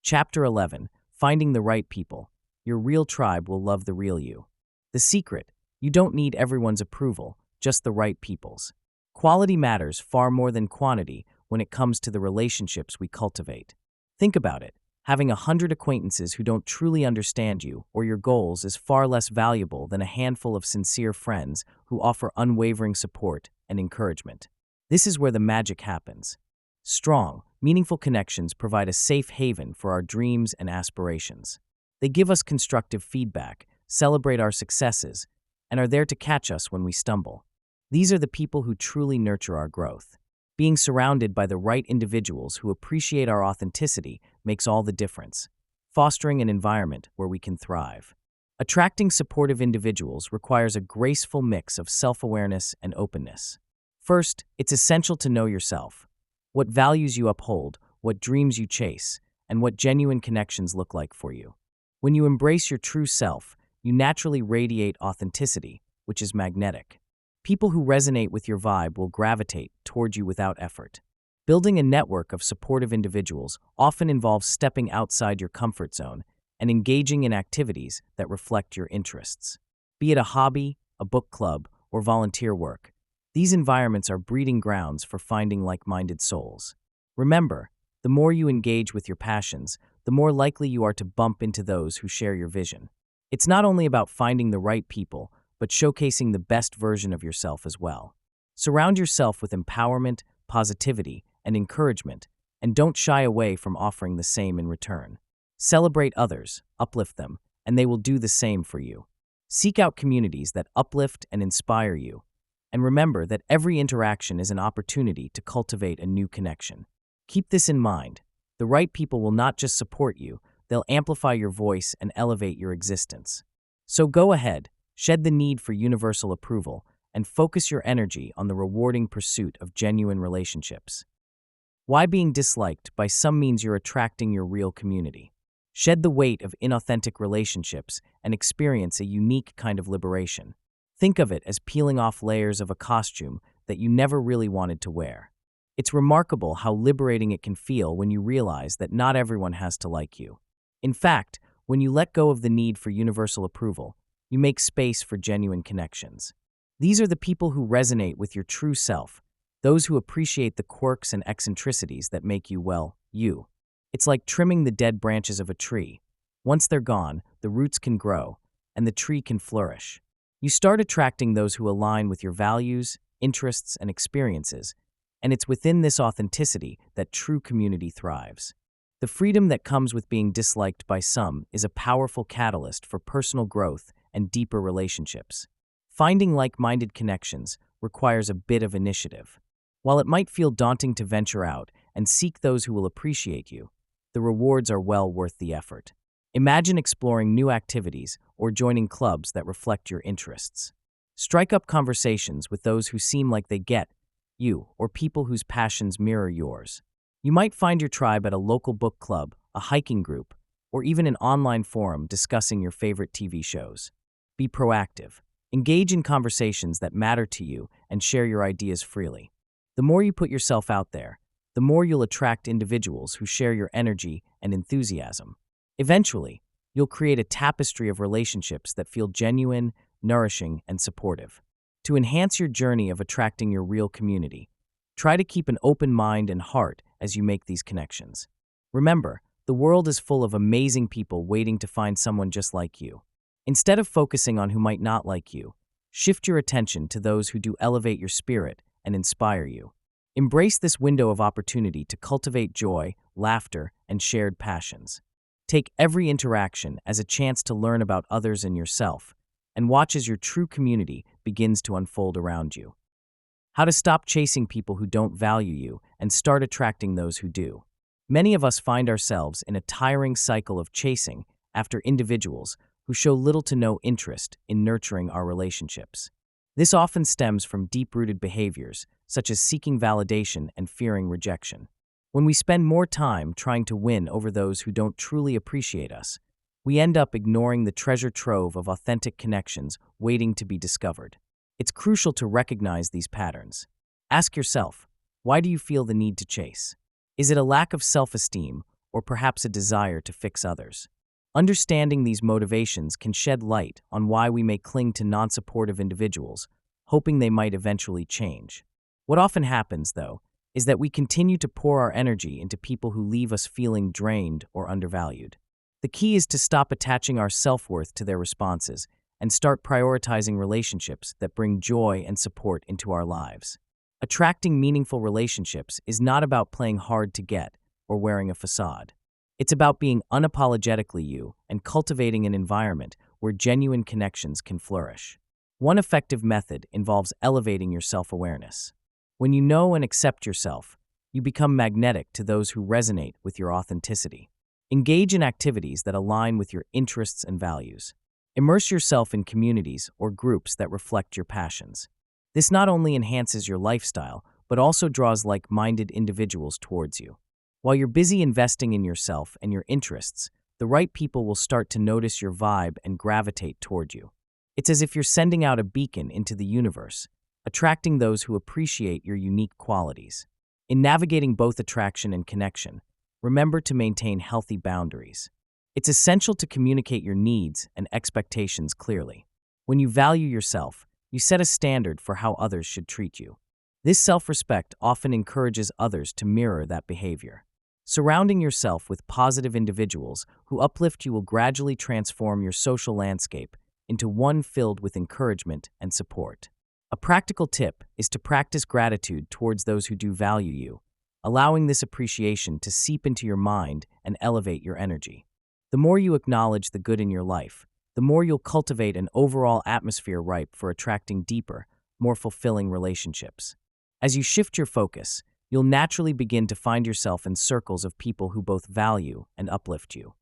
Chapter 11. Finding the right people. Your real tribe will love the real you. The secret: you don't need everyone's approval, just the right people's. Quality matters far more than quantity when it comes to the relationships we cultivate. Think about it. Having 100 acquaintances who don't truly understand you or your goals is far less valuable than a handful of sincere friends who offer unwavering support and encouragement. This is where the magic happens. Strong, meaningful connections provide a safe haven for our dreams and aspirations. They give us constructive feedback, celebrate our successes, and are there to catch us when we stumble. These are the people who truly nurture our growth. Being surrounded by the right individuals who appreciate our authenticity makes all the difference, fostering an environment where we can thrive. Attracting supportive individuals requires a graceful mix of self-awareness and openness. First, it's essential to know yourself. What values you uphold, what dreams you chase, and what genuine connections look like for you. When you embrace your true self, you naturally radiate authenticity, which is magnetic. People who resonate with your vibe will gravitate toward you without effort. Building a network of supportive individuals often involves stepping outside your comfort zone and engaging in activities that reflect your interests. Be it a hobby, a book club, or volunteer work, these environments are breeding grounds for finding like-minded souls. Remember, the more you engage with your passions, the more likely you are to bump into those who share your vision. It's not only about finding the right people, but showcasing the best version of yourself as well. Surround yourself with empowerment, positivity, and encouragement, and don't shy away from offering the same in return. Celebrate others, uplift them, and they will do the same for you. Seek out communities that uplift and inspire you, and remember that every interaction is an opportunity to cultivate a new connection. Keep this in mind. The right people will not just support you, they'll amplify your voice and elevate your existence. So go ahead, shed the need for universal approval, and focus your energy on the rewarding pursuit of genuine relationships. Why being disliked by some means you're attracting your real community. Shed the weight of inauthentic relationships and experience a unique kind of liberation. Think of it as peeling off layers of a costume that you never really wanted to wear. It's remarkable how liberating it can feel when you realize that not everyone has to like you. In fact, when you let go of the need for universal approval, you make space for genuine connections. These are the people who resonate with your true self, those who appreciate the quirks and eccentricities that make you, well, you. It's like trimming the dead branches of a tree. Once they're gone, the roots can grow, and the tree can flourish. You start attracting those who align with your values, interests, and experiences, and it's within this authenticity that true community thrives. The freedom that comes with being disliked by some is a powerful catalyst for personal growth and deeper relationships. Finding like-minded connections requires a bit of initiative. While it might feel daunting to venture out and seek those who will appreciate you, the rewards are well worth the effort. Imagine exploring new activities or joining clubs that reflect your interests. Strike up conversations with those who seem like they get you or people whose passions mirror yours. You might find your tribe at a local book club, a hiking group, or even an online forum discussing your favorite TV shows. Be proactive. Engage in conversations that matter to you and share your ideas freely. The more you put yourself out there, the more you'll attract individuals who share your energy and enthusiasm. Eventually, you'll create a tapestry of relationships that feel genuine, nourishing, and supportive. To enhance your journey of attracting your real community, try to keep an open mind and heart as you make these connections. Remember, the world is full of amazing people waiting to find someone just like you. Instead of focusing on who might not like you, shift your attention to those who do elevate your spirit and inspire you. Embrace this window of opportunity to cultivate joy, laughter, and shared passions. Take every interaction as a chance to learn about others and yourself, and watch as your true community begins to unfold around you. How to stop chasing people who don't value you and start attracting those who do. Many of us find ourselves in a tiring cycle of chasing after individuals who show little to no interest in nurturing our relationships. This often stems from deep-rooted behaviors, such as seeking validation and fearing rejection. When we spend more time trying to win over those who don't truly appreciate us, we end up ignoring the treasure trove of authentic connections waiting to be discovered. It's crucial to recognize these patterns. Ask yourself, why do you feel the need to chase? Is it a lack of self-esteem or perhaps a desire to fix others? Understanding these motivations can shed light on why we may cling to non-supportive individuals, hoping they might eventually change. What often happens, though, is that we continue to pour our energy into people who leave us feeling drained or undervalued. The key is to stop attaching our self-worth to their responses and start prioritizing relationships that bring joy and support into our lives. Attracting meaningful relationships is not about playing hard to get or wearing a facade. It's about being unapologetically you and cultivating an environment where genuine connections can flourish. One effective method involves elevating your self-awareness. When you know and accept yourself, you become magnetic to those who resonate with your authenticity. Engage in activities that align with your interests and values. Immerse yourself in communities or groups that reflect your passions. This not only enhances your lifestyle, but also draws like-minded individuals towards you. While you're busy investing in yourself and your interests, the right people will start to notice your vibe and gravitate toward you. It's as if you're sending out a beacon into the universe, attracting those who appreciate your unique qualities. In navigating both attraction and connection, remember to maintain healthy boundaries. It's essential to communicate your needs and expectations clearly. When you value yourself, you set a standard for how others should treat you. This self-respect often encourages others to mirror that behavior. Surrounding yourself with positive individuals who uplift you will gradually transform your social landscape into one filled with encouragement and support. A practical tip is to practice gratitude towards those who do value you, allowing this appreciation to seep into your mind and elevate your energy. The more you acknowledge the good in your life, the more you'll cultivate an overall atmosphere ripe for attracting deeper, more fulfilling relationships. As you shift your focus, you'll naturally begin to find yourself in circles of people who both value and uplift you.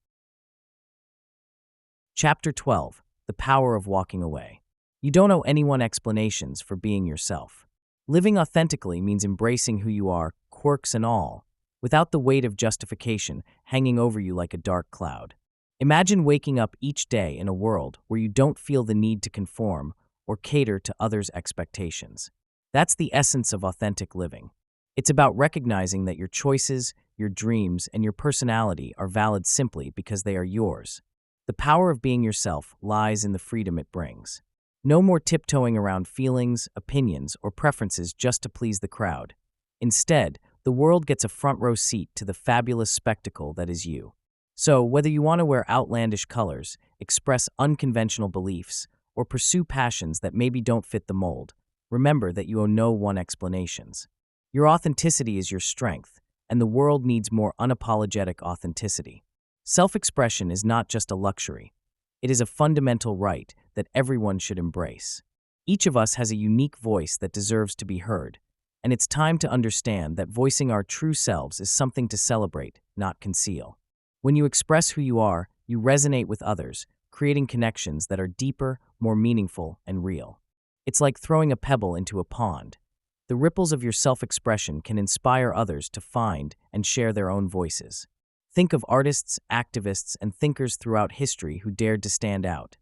Chapter 12. The Power of Walking Away. You don't owe anyone explanations for being yourself. Living authentically means embracing who you are, quirks and all, without the weight of justification hanging over you like a dark cloud. Imagine waking up each day in a world where you don't feel the need to conform or cater to others' expectations. That's the essence of authentic living. It's about recognizing that your choices, your dreams, and your personality are valid simply because they are yours. The power of being yourself lies in the freedom it brings. No more tiptoeing around feelings, opinions, or preferences just to please the crowd. Instead, the world gets a front-row seat to the fabulous spectacle that is you. So, whether you want to wear outlandish colors, express unconventional beliefs, or pursue passions that maybe don't fit the mold, remember that you owe no one explanations. Your authenticity is your strength, and the world needs more unapologetic authenticity. Self-expression is not just a luxury. It is a fundamental right that everyone should embrace. Each of us has a unique voice that deserves to be heard, and it's time to understand that voicing our true selves is something to celebrate, not conceal. When you express who you are, you resonate with others, creating connections that are deeper, more meaningful, and real. It's like throwing a pebble into a pond. The ripples of your self-expression can inspire others to find and share their own voices. Think of artists, activists, and thinkers throughout history who dared to stand out.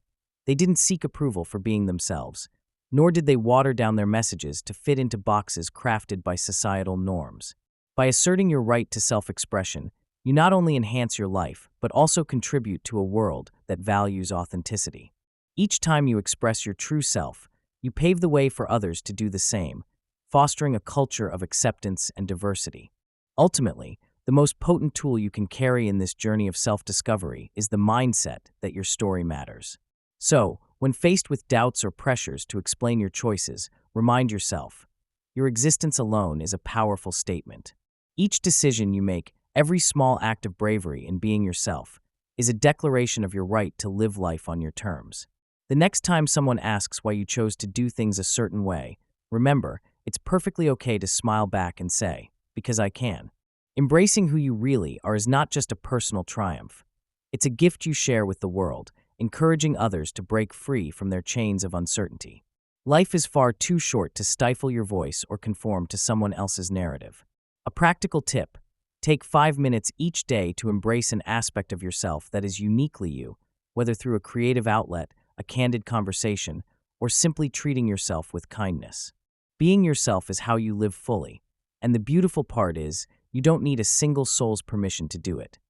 They didn't seek approval for being themselves, nor did they water down their messages to fit into boxes crafted by societal norms. By asserting your right to self-expression, you not only enhance your life, but also contribute to a world that values authenticity. Each time you express your true self, you pave the way for others to do the same, fostering a culture of acceptance and diversity. Ultimately, the most potent tool you can carry in this journey of self-discovery is the mindset that your story matters. So, when faced with doubts or pressures to explain your choices, remind yourself, your existence alone is a powerful statement. Each decision you make, every small act of bravery in being yourself, is a declaration of your right to live life on your terms. The next time someone asks why you chose to do things a certain way, remember, it's perfectly okay to smile back and say, "Because I can." Embracing who you really are is not just a personal triumph. It's a gift you share with the world, encouraging others to break free from their chains of uncertainty. Life is far too short to stifle your voice or conform to someone else's narrative. A practical tip: take 5 minutes each day to embrace an aspect of yourself that is uniquely you, whether through a creative outlet, a candid conversation, or simply treating yourself with kindness. Being yourself is how you live fully, and the beautiful part is, you don't need a single soul's permission to do it.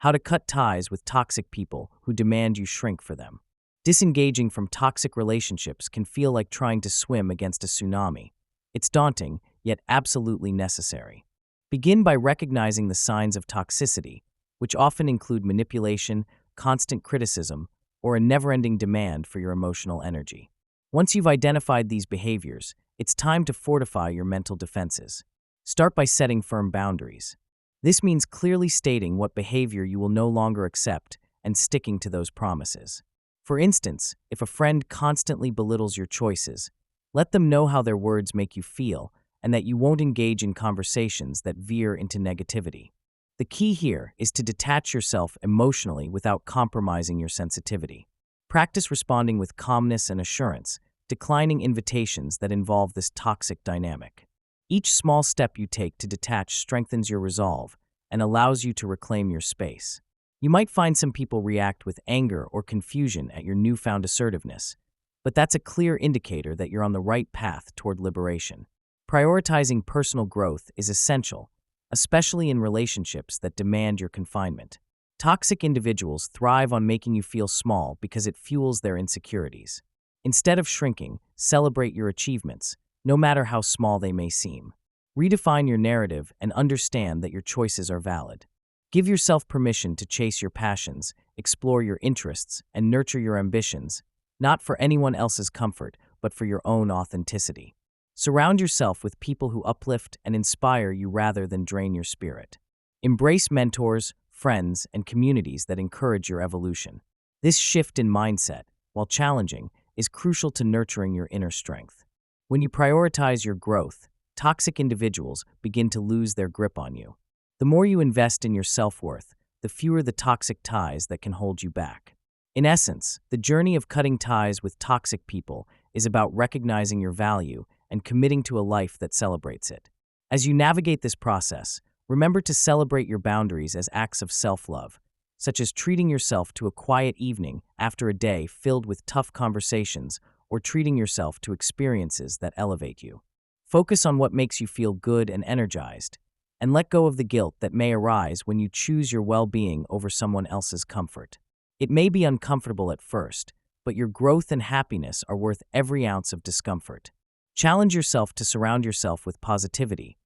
How to cut ties with toxic people who demand you shrink for them. Disengaging from toxic relationships can feel like trying to swim against a tsunami. It's daunting, yet absolutely necessary. Begin by recognizing the signs of toxicity, which often include manipulation, constant criticism, or a never-ending demand for your emotional energy. Once you've identified these behaviors, it's time to fortify your mental defenses. Start by setting firm boundaries. This means clearly stating what behavior you will no longer accept and sticking to those promises. For instance, if a friend constantly belittles your choices, let them know how their words make you feel and that you won't engage in conversations that veer into negativity. The key here is to detach yourself emotionally without compromising your sensitivity. Practice responding with calmness and assurance, declining invitations that involve this toxic dynamic. Each small step you take to detach strengthens your resolve and allows you to reclaim your space. You might find some people react with anger or confusion at your newfound assertiveness, but that's a clear indicator that you're on the right path toward liberation. Prioritizing personal growth is essential, especially in relationships that demand your confinement. Toxic individuals thrive on making you feel small because it fuels their insecurities. Instead of shrinking, celebrate your achievements, no matter how small they may seem. Redefine your narrative and understand that your choices are valid. Give yourself permission to chase your passions, explore your interests, and nurture your ambitions, not for anyone else's comfort, but for your own authenticity. Surround yourself with people who uplift and inspire you rather than drain your spirit. Embrace mentors, friends, and communities that encourage your evolution. This shift in mindset, while challenging, is crucial to nurturing your inner strength. When you prioritize your growth, toxic individuals begin to lose their grip on you. The more you invest in your self-worth, the fewer the toxic ties that can hold you back. In essence, the journey of cutting ties with toxic people is about recognizing your value and committing to a life that celebrates it. As you navigate this process, remember to celebrate your boundaries as acts of self-love, such as treating yourself to a quiet evening after a day filled with tough conversations or treating yourself to experiences that elevate you. Focus on what makes you feel good and energized, and let go of the guilt that may arise when you choose your well-being over someone else's comfort. It may be uncomfortable at first, but your growth and happiness are worth every ounce of discomfort. Challenge yourself to surround yourself with positivity,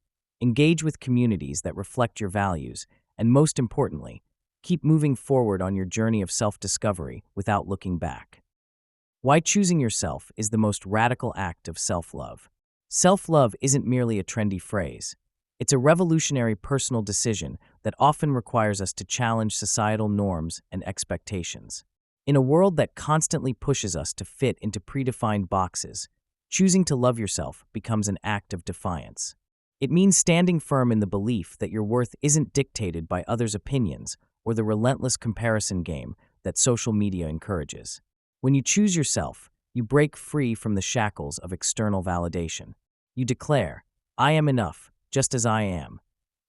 engage with communities that reflect your values, and most importantly, keep moving forward on your journey of self-discovery without looking back. Why choosing yourself is the most radical act of self-love. Self-love isn't merely a trendy phrase. It's a revolutionary personal decision that often requires us to challenge societal norms and expectations. In a world that constantly pushes us to fit into predefined boxes, choosing to love yourself becomes an act of defiance. It means standing firm in the belief that your worth isn't dictated by others' opinions or the relentless comparison game that social media encourages. When you choose yourself, you break free from the shackles of external validation. You declare, "I am enough, just as I am."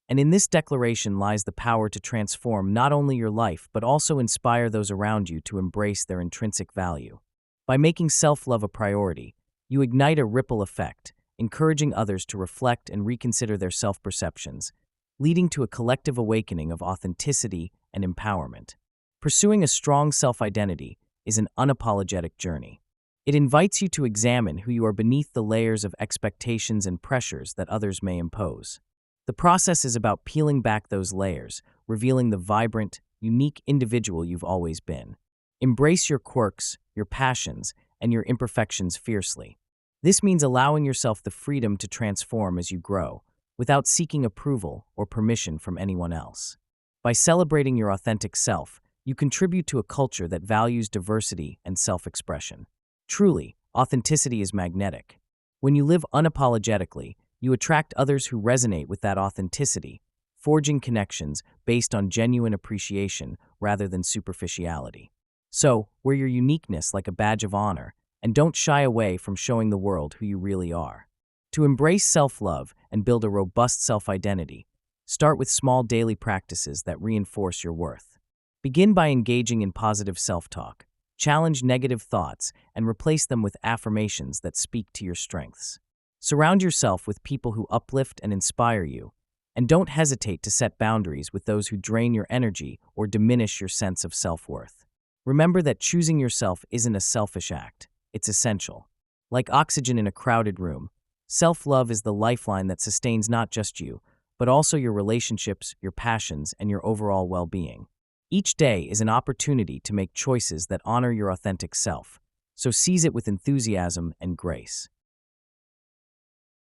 And in this declaration lies the power to transform not only your life but also inspire those around you to embrace their intrinsic value. By making self-love a priority, you ignite a ripple effect, encouraging others to reflect and reconsider their self-perceptions, leading to a collective awakening of authenticity and empowerment. Pursuing a strong self-identity is an unapologetic journey. It invites you to examine who you are beneath the layers of expectations and pressures that others may impose. The process is about peeling back those layers, revealing the vibrant, unique individual you've always been. Embrace your quirks, your passions, and your imperfections fiercely. This means allowing yourself the freedom to transform as you grow, without seeking approval or permission from anyone else. By celebrating your authentic self, you contribute to a culture that values diversity and self-expression. Truly, authenticity is magnetic. When you live unapologetically, you attract others who resonate with that authenticity, forging connections based on genuine appreciation rather than superficiality. So, wear your uniqueness like a badge of honor, and don't shy away from showing the world who you really are. To embrace self-love and build a robust self-identity, start with small daily practices that reinforce your worth. Begin by engaging in positive self-talk. Challenge negative thoughts and replace them with affirmations that speak to your strengths. Surround yourself with people who uplift and inspire you, and don't hesitate to set boundaries with those who drain your energy or diminish your sense of self-worth. Remember that choosing yourself isn't a selfish act, it's essential. Like oxygen in a crowded room, self-love is the lifeline that sustains not just you, but also your relationships, your passions, and your overall well-being. Each day is an opportunity to make choices that honor your authentic self, so seize it with enthusiasm and grace.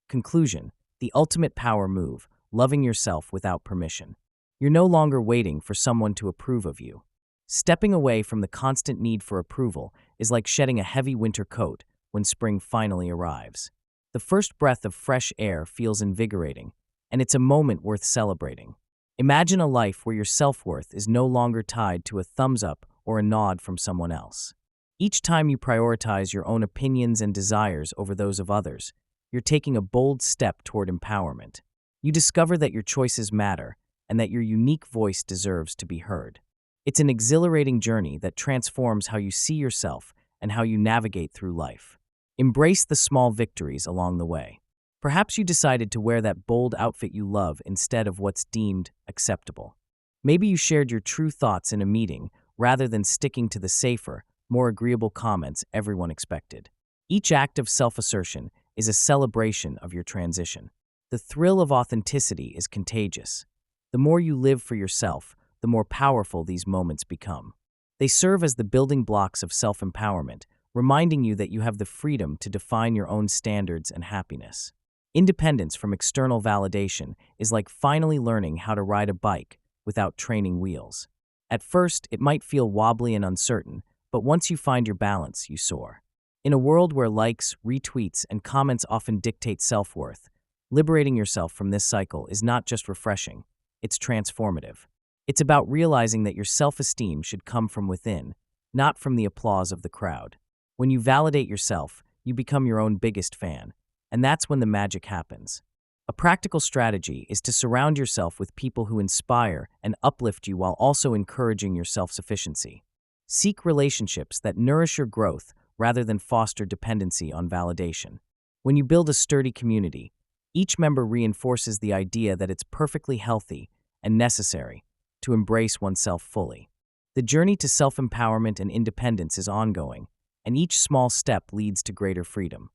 Conclusion: the ultimate power move, loving yourself without permission. You're no longer waiting for someone to approve of you. Stepping away from the constant need for approval is like shedding a heavy winter coat when spring finally arrives. The first breath of fresh air feels invigorating, and it's a moment worth celebrating. Imagine a life where your self-worth is no longer tied to a thumbs up or a nod from someone else. Each time you prioritize your own opinions and desires over those of others, you're taking a bold step toward empowerment. You discover that your choices matter and that your unique voice deserves to be heard. It's an exhilarating journey that transforms how you see yourself and how you navigate through life. Embrace the small victories along the way. Perhaps you decided to wear that bold outfit you love instead of what's deemed acceptable. Maybe you shared your true thoughts in a meeting rather than sticking to the safer, more agreeable comments everyone expected. Each act of self-assertion is a celebration of your transition. The thrill of authenticity is contagious. The more you live for yourself, the more powerful these moments become. They serve as the building blocks of self-empowerment, reminding you that you have the freedom to define your own standards and happiness. Independence from external validation is like finally learning how to ride a bike without training wheels. At first, it might feel wobbly and uncertain, but once you find your balance, you soar. In a world where likes, retweets, and comments often dictate self-worth, liberating yourself from this cycle is not just refreshing, it's transformative. It's about realizing that your self-esteem should come from within, not from the applause of the crowd. When you validate yourself, you become your own biggest fan, and that's when the magic happens. A practical strategy is to surround yourself with people who inspire and uplift you while also encouraging your self-sufficiency. Seek relationships that nourish your growth rather than foster dependency on validation. When you build a sturdy community, each member reinforces the idea that it's perfectly healthy and necessary to embrace oneself fully. The journey to self-empowerment and independence is ongoing, and each small step leads to greater freedom.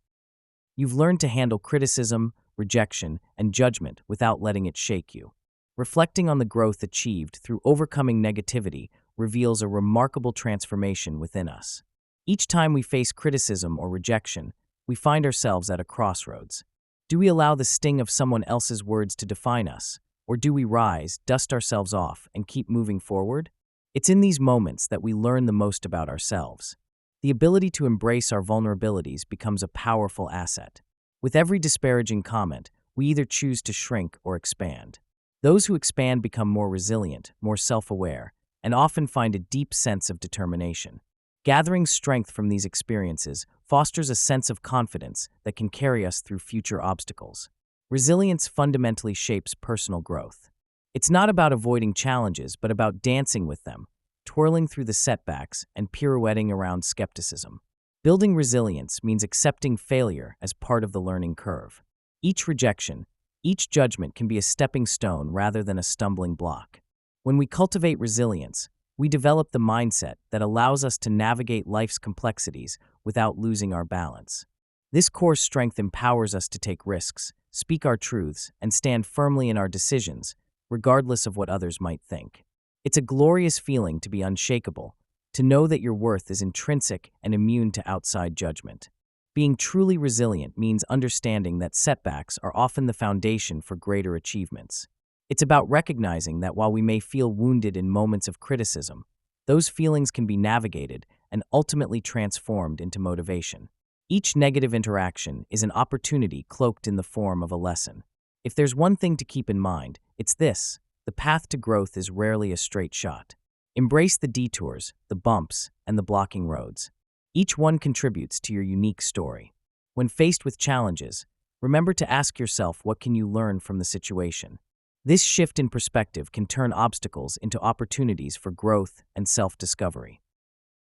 You've learned to handle criticism, rejection, and judgment without letting it shake you. Reflecting on the growth achieved through overcoming negativity reveals a remarkable transformation within us. Each time we face criticism or rejection, we find ourselves at a crossroads. Do we allow the sting of someone else's words to define us, or do we rise, dust ourselves off, and keep moving forward? It's in these moments that we learn the most about ourselves. The ability to embrace our vulnerabilities becomes a powerful asset. With every disparaging comment, we either choose to shrink or expand. Those who expand become more resilient, more self-aware, and often find a deep sense of determination. Gathering strength from these experiences fosters a sense of confidence that can carry us through future obstacles. Resilience fundamentally shapes personal growth. It's not about avoiding challenges, but about dancing with them, twirling through the setbacks and pirouetting around skepticism. Building resilience means accepting failure as part of the learning curve. Each rejection, each judgment can be a stepping stone rather than a stumbling block. When we cultivate resilience, we develop the mindset that allows us to navigate life's complexities without losing our balance. This core strength empowers us to take risks, speak our truths, and stand firmly in our decisions, regardless of what others might think. It's a glorious feeling to be unshakable, to know that your worth is intrinsic and immune to outside judgment. Being truly resilient means understanding that setbacks are often the foundation for greater achievements. It's about recognizing that while we may feel wounded in moments of criticism, those feelings can be navigated and ultimately transformed into motivation. Each negative interaction is an opportunity cloaked in the form of a lesson. If there's one thing to keep in mind, it's this: the path to growth is rarely a straight shot. Embrace the detours, the bumps, and the blocking roads. Each one contributes to your unique story. When faced with challenges, remember to ask yourself, what can you learn from the situation? This shift in perspective can turn obstacles into opportunities for growth and self-discovery.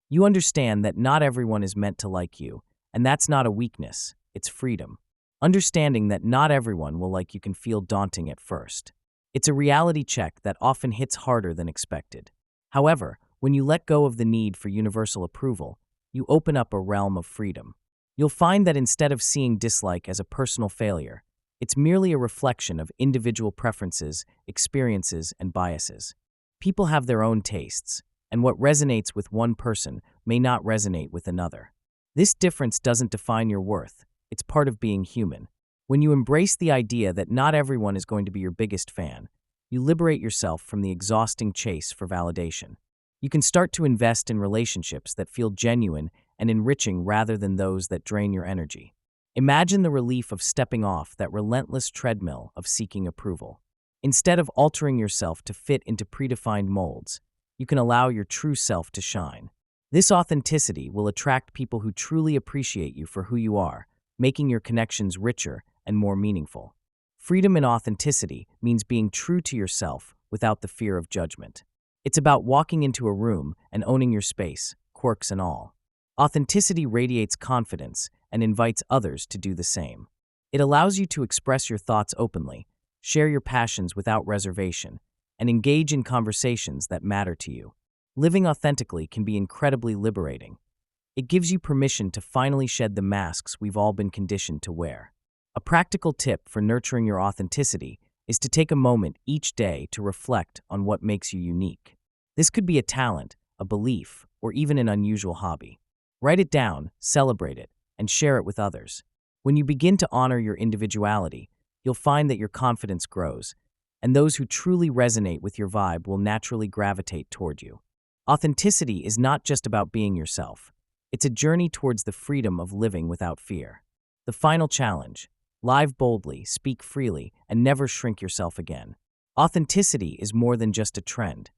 You understand that not everyone is meant to like you, and that's not a weakness, it's freedom. Understanding that not everyone will like you can feel daunting at first. It's a reality check that often hits harder than expected. However, when you let go of the need for universal approval, you open up a realm of freedom. You'll find that instead of seeing dislike as a personal failure, it's merely a reflection of individual preferences, experiences, and biases. People have their own tastes, and what resonates with one person may not resonate with another. This difference doesn't define your worth. It's part of being human. When you embrace the idea that not everyone is going to be your biggest fan, you liberate yourself from the exhausting chase for validation. You can start to invest in relationships that feel genuine and enriching rather than those that drain your energy. Imagine the relief of stepping off that relentless treadmill of seeking approval. Instead of altering yourself to fit into predefined molds, you can allow your true self to shine. This authenticity will attract people who truly appreciate you for who you are, making your connections richer and more meaningful. Freedom in authenticity means being true to yourself without the fear of judgment. It's about walking into a room and owning your space, quirks and all. Authenticity radiates confidence and invites others to do the same. It allows you to express your thoughts openly, share your passions without reservation, and engage in conversations that matter to you. Living authentically can be incredibly liberating. It gives you permission to finally shed the masks we've all been conditioned to wear. A practical tip for nurturing your authenticity is to take a moment each day to reflect on what makes you unique. This could be a talent, a belief, or even an unusual hobby. Write it down, celebrate it, and share it with others. When you begin to honor your individuality, you'll find that your confidence grows, and those who truly resonate with your vibe will naturally gravitate toward you. Authenticity is not just about being yourself. It's a journey towards the freedom of living without fear. The final challenge: live boldly, speak freely, and never shrink yourself again. Authenticity is more than just a trend.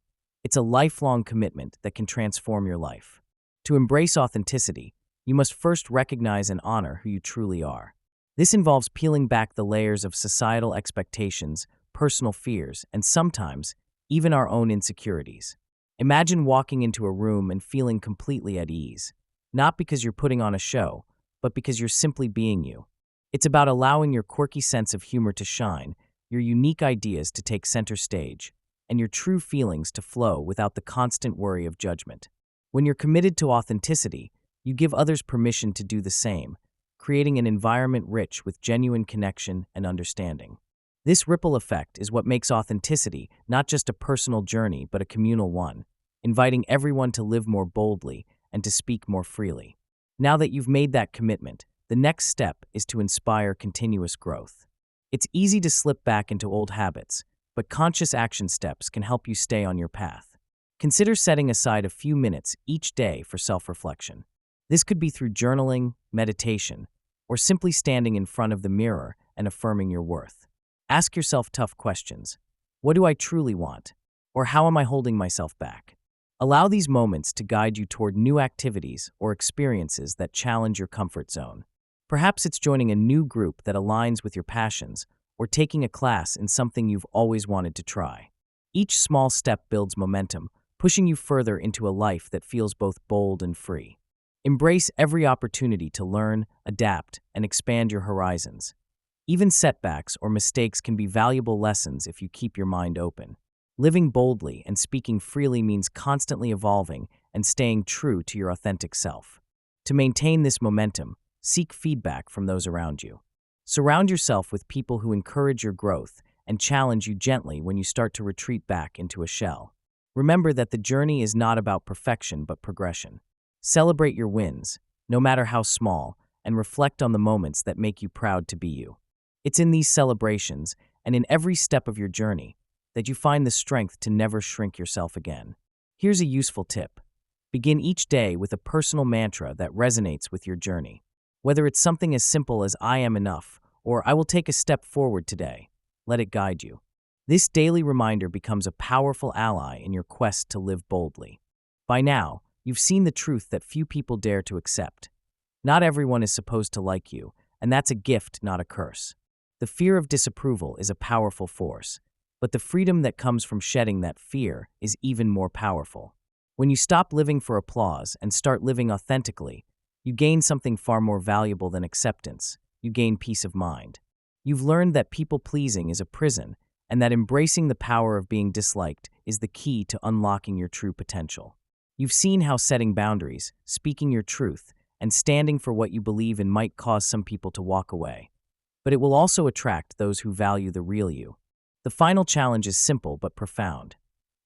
It's a lifelong commitment that can transform your life. To embrace authenticity, you must first recognize and honor who you truly are. This involves peeling back the layers of societal expectations, personal fears, and sometimes even our own insecurities. Imagine walking into a room and feeling completely at ease, not because you're putting on a show, but because you're simply being you. It's about allowing your quirky sense of humor to shine, your unique ideas to take center stage, and your true feelings to flow without the constant worry of judgment. When you're committed to authenticity, you give others permission to do the same, creating an environment rich with genuine connection and understanding. This ripple effect is what makes authenticity not just a personal journey but a communal one, inviting everyone to live more boldly and to speak more freely. Now that you've made that commitment, the next step is to inspire continuous growth. It's easy to slip back into old habits, but conscious action steps can help you stay on your path. Consider setting aside a few minutes each day for self-reflection. This could be through journaling, meditation, or simply standing in front of the mirror and affirming your worth. Ask yourself tough questions. What do I truly want? Or how am I holding myself back? Allow these moments to guide you toward new activities or experiences that challenge your comfort zone. Perhaps it's joining a new group that aligns with your passions or taking a class in something you've always wanted to try. Each small step builds momentum, pushing you further into a life that feels both bold and free. Embrace every opportunity to learn, adapt, and expand your horizons. Even setbacks or mistakes can be valuable lessons if you keep your mind open. Living boldly and speaking freely means constantly evolving and staying true to your authentic self. To maintain this momentum, seek feedback from those around you. Surround yourself with people who encourage your growth and challenge you gently when you start to retreat back into a shell. Remember that the journey is not about perfection but progression. Celebrate your wins, no matter how small, and reflect on the moments that make you proud to be you. It's in these celebrations and in every step of your journey that you find the strength to never shrink yourself again. Here's a useful tip. Begin each day with a personal mantra that resonates with your journey. Whether it's something as simple as "I am enough" or "I will take a step forward today," let it guide you. This daily reminder becomes a powerful ally in your quest to live boldly. By now, you've seen the truth that few people dare to accept. Not everyone is supposed to like you, and that's a gift, not a curse. The fear of disapproval is a powerful force, but the freedom that comes from shedding that fear is even more powerful. When you stop living for applause and start living authentically, you gain something far more valuable than acceptance. You gain peace of mind. You've learned that people-pleasing is a prison, and that embracing the power of being disliked is the key to unlocking your true potential. You've seen how setting boundaries, speaking your truth, and standing for what you believe in might cause some people to walk away. But it will also attract those who value the real you. The final challenge is simple but profound.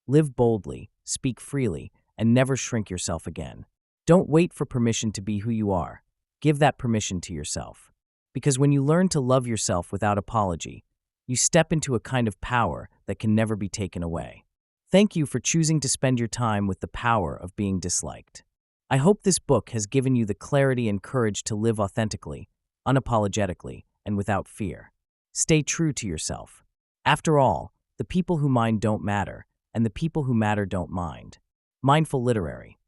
Live boldly, speak freely, and never shrink yourself again. Don't wait for permission to be who you are. Give that permission to yourself. Because when you learn to love yourself without apology, you step into a kind of power that can never be taken away. Thank you for choosing to spend your time with the power of being disliked. I hope this book has given you the clarity and courage to live authentically, unapologetically, and without fear. Stay true to yourself. After all, the people who mind don't matter, and the people who matter don't mind. Mindful Literary.